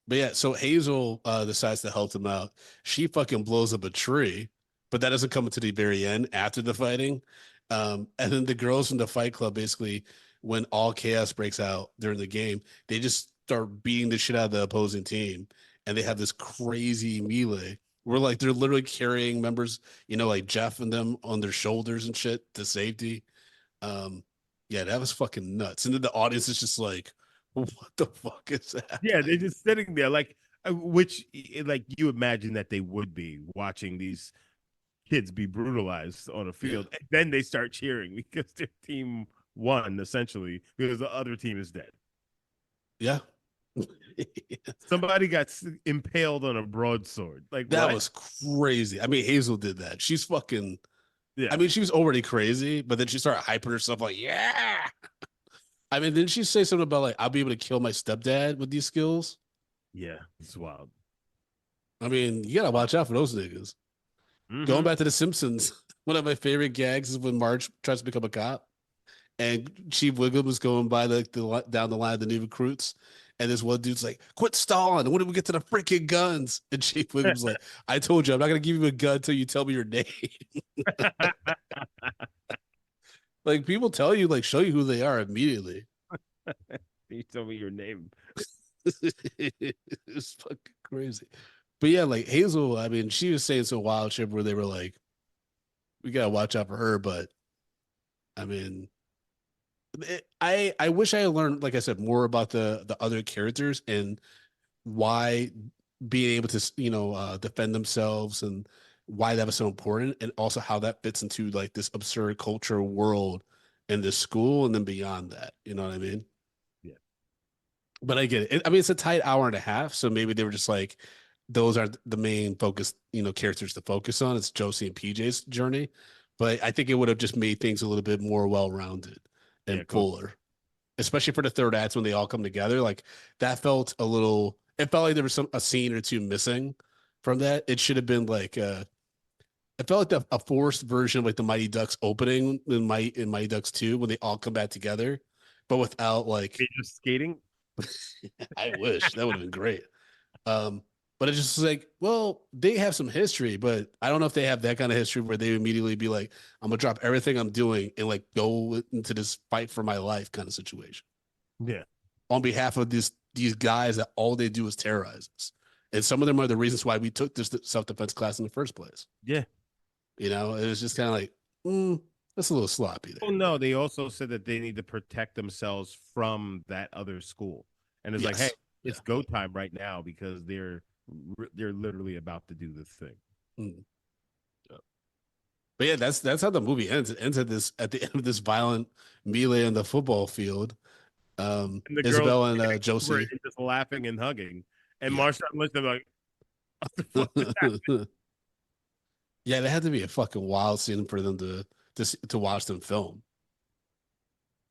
yeah, so Hazel decides to help them out. She fucking blows up a tree, but that doesn't come until the very end after the fighting. And then the girls from the fight club, basically, when all chaos breaks out during the game, they just start beating the shit out of the opposing team. And they have this crazy melee where like they're literally carrying members, like Jeff and them on their shoulders and shit to safety. Yeah, that was fucking nuts. And then the audience is just like, what the fuck is that? Yeah, they're just sitting there like, which like you imagine that they would be watching these kids be brutalized on a field. Yeah. And then they start cheering because their team won, essentially, because the other team is dead. Yeah. Somebody got impaled on a broadsword. Like that what? was crazy. I mean, Hazel did that. She's fucking. Yeah. I mean, she was already crazy, but then she started hyping herself like, yeah. I mean, didn't she say something about like I'll be able to kill my stepdad with these skills? Yeah, it's wild. I mean, you gotta watch out for those niggas. Mm-hmm. Going back to The Simpsons, one of my favorite gags is when Marge tries to become a cop, and Chief Wiggum was going by the down the line of the new recruits, and this one dude's like, "Quit stalling! When did we get to the freaking guns?" And Chief Wiggum's like, "I told you, I'm not gonna give you a gun until you tell me your name." Like people tell you, like show you who they are immediately. You tell me your name. It's fucking crazy. But yeah, like Hazel, I mean, she was saying some wild shit where they were like, we gotta watch out for her. But I mean, I wish I had learned, like I said, more about the other characters and why being able to defend themselves and why that was so important, and also how that fits into like this absurd culture world in this school and then beyond that. You know what I mean? Yeah. But I get it. I mean, it's a tight hour and a half, so maybe they were just like, those are the main focus, characters to focus on. It's Josie and PJ's journey, but I think it would have just made things a little bit more well-rounded and fuller, especially for the third act when they all come together. Like that felt it felt like there was a scene or two missing from that. It should have been like it felt like a forced version of like the Mighty Ducks opening in Mighty Ducks 2 when they all come back together, but without like just skating. I wish that would have been great. But it's just like, well, they have some history, but I don't know if they have that kind of history where they immediately be like, I'm gonna drop everything I'm doing and like go into this fight for my life kind of situation. Yeah. On behalf of these guys that all they do is terrorize us. And some of them are the reasons why we took this self-defense class in the first place. Yeah. It was just kind of like, that's a little sloppy there. Oh no, they also said that they need to protect themselves from that other school. And it's like, hey, it's go time right now because they're literally about to do this thing. But yeah, that's how the movie ends. It ends at the end of this violent melee on the football field. And Isabel and Josie just laughing and hugging, and Marshawn looked at them like, what the fuck is happening? Yeah, that had to be a fucking wild scene for them to watch them film.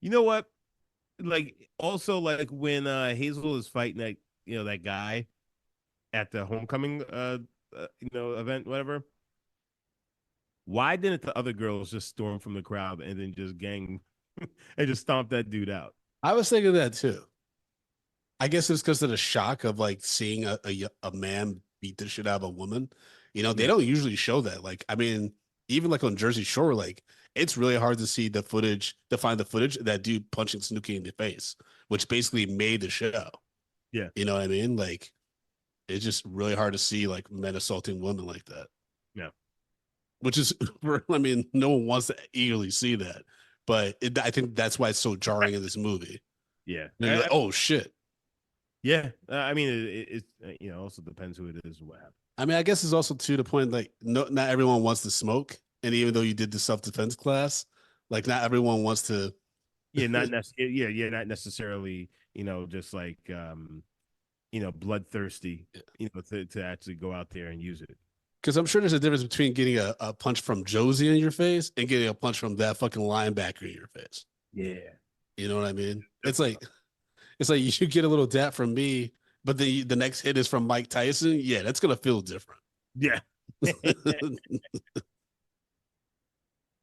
You know what? Like also like when Hazel is fighting that guy at the homecoming event, whatever. Why didn't the other girls just storm from the crowd and then just gang and just stomp that dude out? I was thinking that too. I guess it's because of the shock of like seeing a man beat the shit out of a woman. They don't usually show that. Like, I mean, even like on Jersey Shore, like it's really hard to see the footage, to find the footage of that dude punching Snooki in the face, which basically made the show. Yeah. You know what I mean? Like, It's just really hard to see like men assaulting women like that. Yeah. Which is, I mean, no one wants to eagerly see that, but I think that's why it's so jarring in this movie. Yeah. And you're like, oh shit. Yeah. I mean, also depends who it is and what happened. I mean, I guess it's also to the point like not everyone wants to smoke, and even though you did the self-defense class, like not everyone wants to. Yeah, not necessarily. Yeah, not necessarily. Just like bloodthirsty. To actually go out there and use it. Because I'm sure there's a difference between getting a punch from Josie in your face and getting a punch from that fucking linebacker in your face. Yeah. You know what I mean? It's like you get a little dap from me, but the next hit is from Mike Tyson. Yeah, that's gonna feel different. Yeah.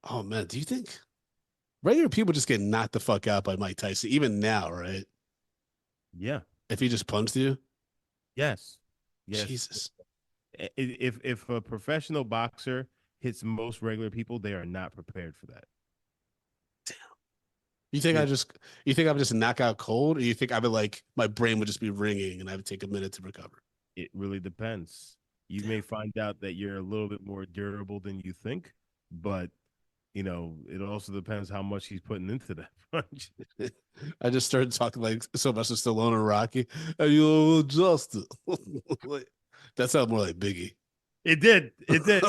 Oh man, do you think regular people just get knocked the fuck out by Mike Tyson even now, right? Yeah. If he just punched you? Yes. Yes. Jesus. If a professional boxer hits most regular people, they are not prepared for that. Damn. You think I would just knock out cold, or you think I would like my brain would just be ringing and I would take a minute to recover? It really depends. You may find out that you're a little bit more durable than you think, but it also depends how much he's putting into that punch. I just started talking like Sylvester Stallone and Rocky. Are you Justin? That sounds more like Biggie. It did. It did.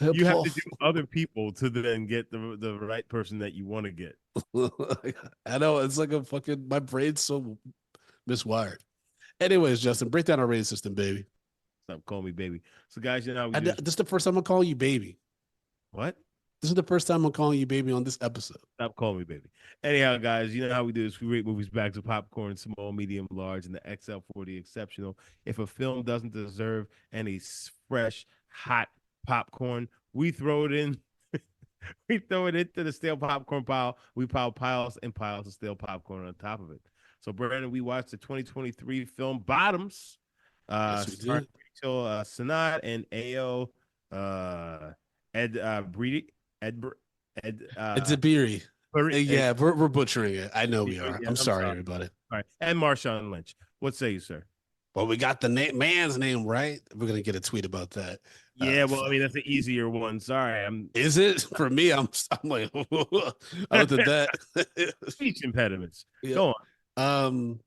You have to do other people to then get the right person that you want to get. I know, it's like a fucking, my brain's so miswired. Anyways, Justin, break down our rating system, baby. Stop calling me baby. So guys, this is the first time I'm calling you baby. What? This is the first time I'm calling you baby on this episode. Stop calling me baby. Anyhow, guys, you know how we do this. We rate movies back to popcorn, small, medium, large, and the XL for the exceptional. If a film doesn't deserve any fresh, hot popcorn, we throw it in. We throw it into the stale popcorn pile. We pile piles and piles of stale popcorn on top of it. So, Brandon, we watched the 2023 film Bottoms. Starring Rachel Sennott and Ayo Zabiri. Yeah, we're butchering it. I know we are. I'm sorry, everybody. All right, and Marshawn Lynch. What say you, sir? Well, we got the man's name right. We're gonna get a tweet about that. Yeah, well, I mean that's an easier one. Sorry, Is it for me? I'm like, I looked at that. Speech impediments. Yeah. Go on.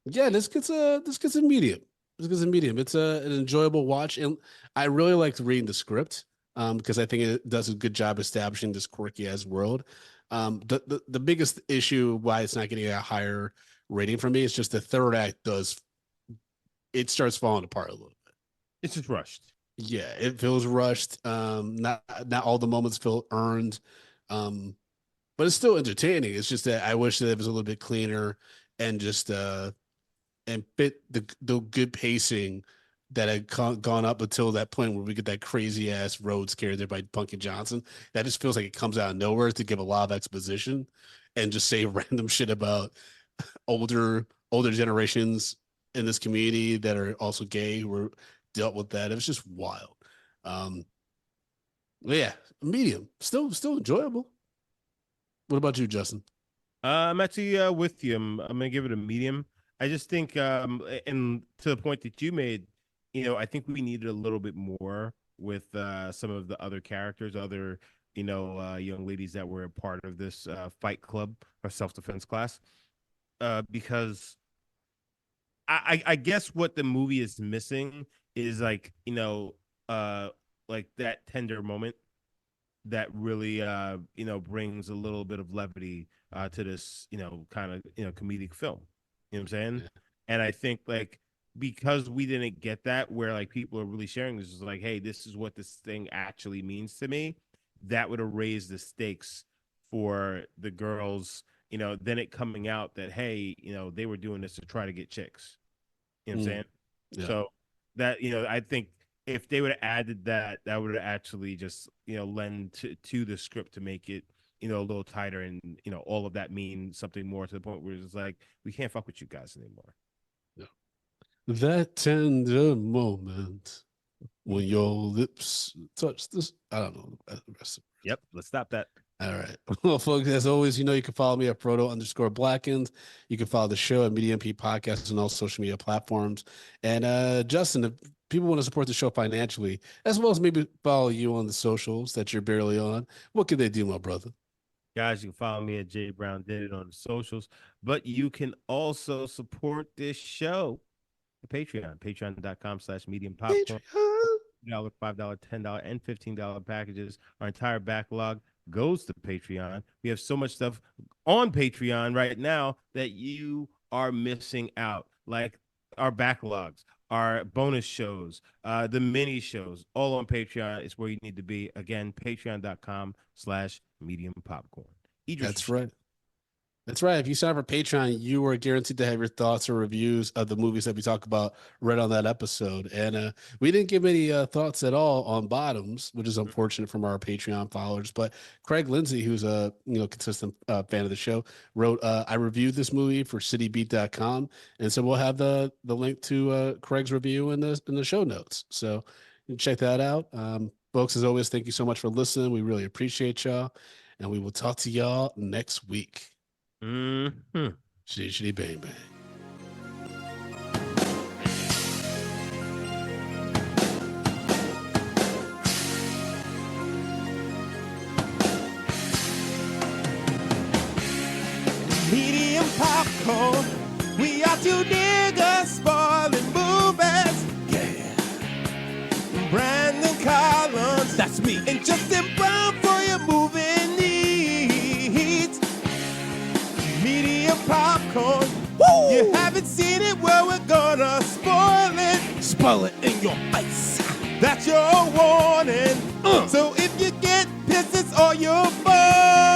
Yeah, this gets a medium. This gets a medium. It's an enjoyable watch, and I really liked reading the script. Because I think it does a good job establishing this quirky ass world. The biggest issue why it's not getting a higher rating from me is just the third act starts falling apart a little bit. It's just rushed. Yeah, it feels rushed. Not all the moments feel earned. But it's still entertaining. It's just that I wish that it was a little bit cleaner and just and fit the good pacing that had gone up until that point where we get that crazy ass road scare there by Punkin Johnson. That just feels like it comes out of nowhere to give a lot of exposition and just say random shit about older generations in this community that are also gay who were dealt with that. It was just wild. Yeah, medium, still enjoyable. What about you, Justin? I'm actually with you. I'm gonna give it a medium. I just think, and to the point that you made, I think we needed a little bit more with some of the other characters, other, young ladies that were a part of this fight club or self-defense class. Because I guess what the movie is missing is like, like that tender moment that really, brings a little bit of levity to this, kind of, comedic film. You know what I'm saying? Yeah. And I think like, because we didn't get that where like people are really sharing this is like, hey, this is what this thing actually means to me, that would have raised the stakes for the girls, then it coming out that, hey, they were doing this to try to get chicks. You know what I'm saying? Yeah. So that, I think if they would have added that, that would have actually just, lend to the script to make it, a little tighter and, all of that mean something more to the point where it's like, we can't fuck with you guys anymore. That tender moment when your lips touch this. I don't know the rest of it. Yep. Let's stop that. All right. Well, folks, as always, you can follow me at Proto_Blackens. You can follow the show at Media MP Podcast on all social media platforms. And Justin, if people want to support the show financially, as well as maybe follow you on the socials that you're barely on, what can they do, my brother? Guys, you can follow me at J Brown Did It on the socials, but you can also support this show at Patreon, patreon.com/medium popcorn. $5, $10, and $15 packages. Our entire backlog goes to Patreon. We have so much stuff on Patreon right now that you are missing out, like our backlogs, our bonus shows, the mini shows, all on Patreon. Is where you need to be. Again, patreon.com/medium popcorn. That's right. That's right. If you sign up for Patreon, you are guaranteed to have your thoughts or reviews of the movies that we talk about right on that episode. And we didn't give any thoughts at all on Bottoms, which is unfortunate from our Patreon followers. But Craig Lindsey, who's a consistent fan of the show, wrote, I reviewed this movie for citybeat.com. And so we'll have the link to Craig's review in the show notes. So you can check that out. Folks, as always, thank you so much for listening. We really appreciate y'all. And we will talk to y'all next week. Mm-hmm. Shitty, shitty, bang, bang. Medium popcorn. We are two niggas spoiling movies. Yeah. Brandon Collins, that's me, and Justin Brown for your movie needs. Medium popcorn. Woo! You haven't seen it, well, we're gonna spoil it. Spoil it in your face. That's your warning. So if you get pissed, it's all your fault.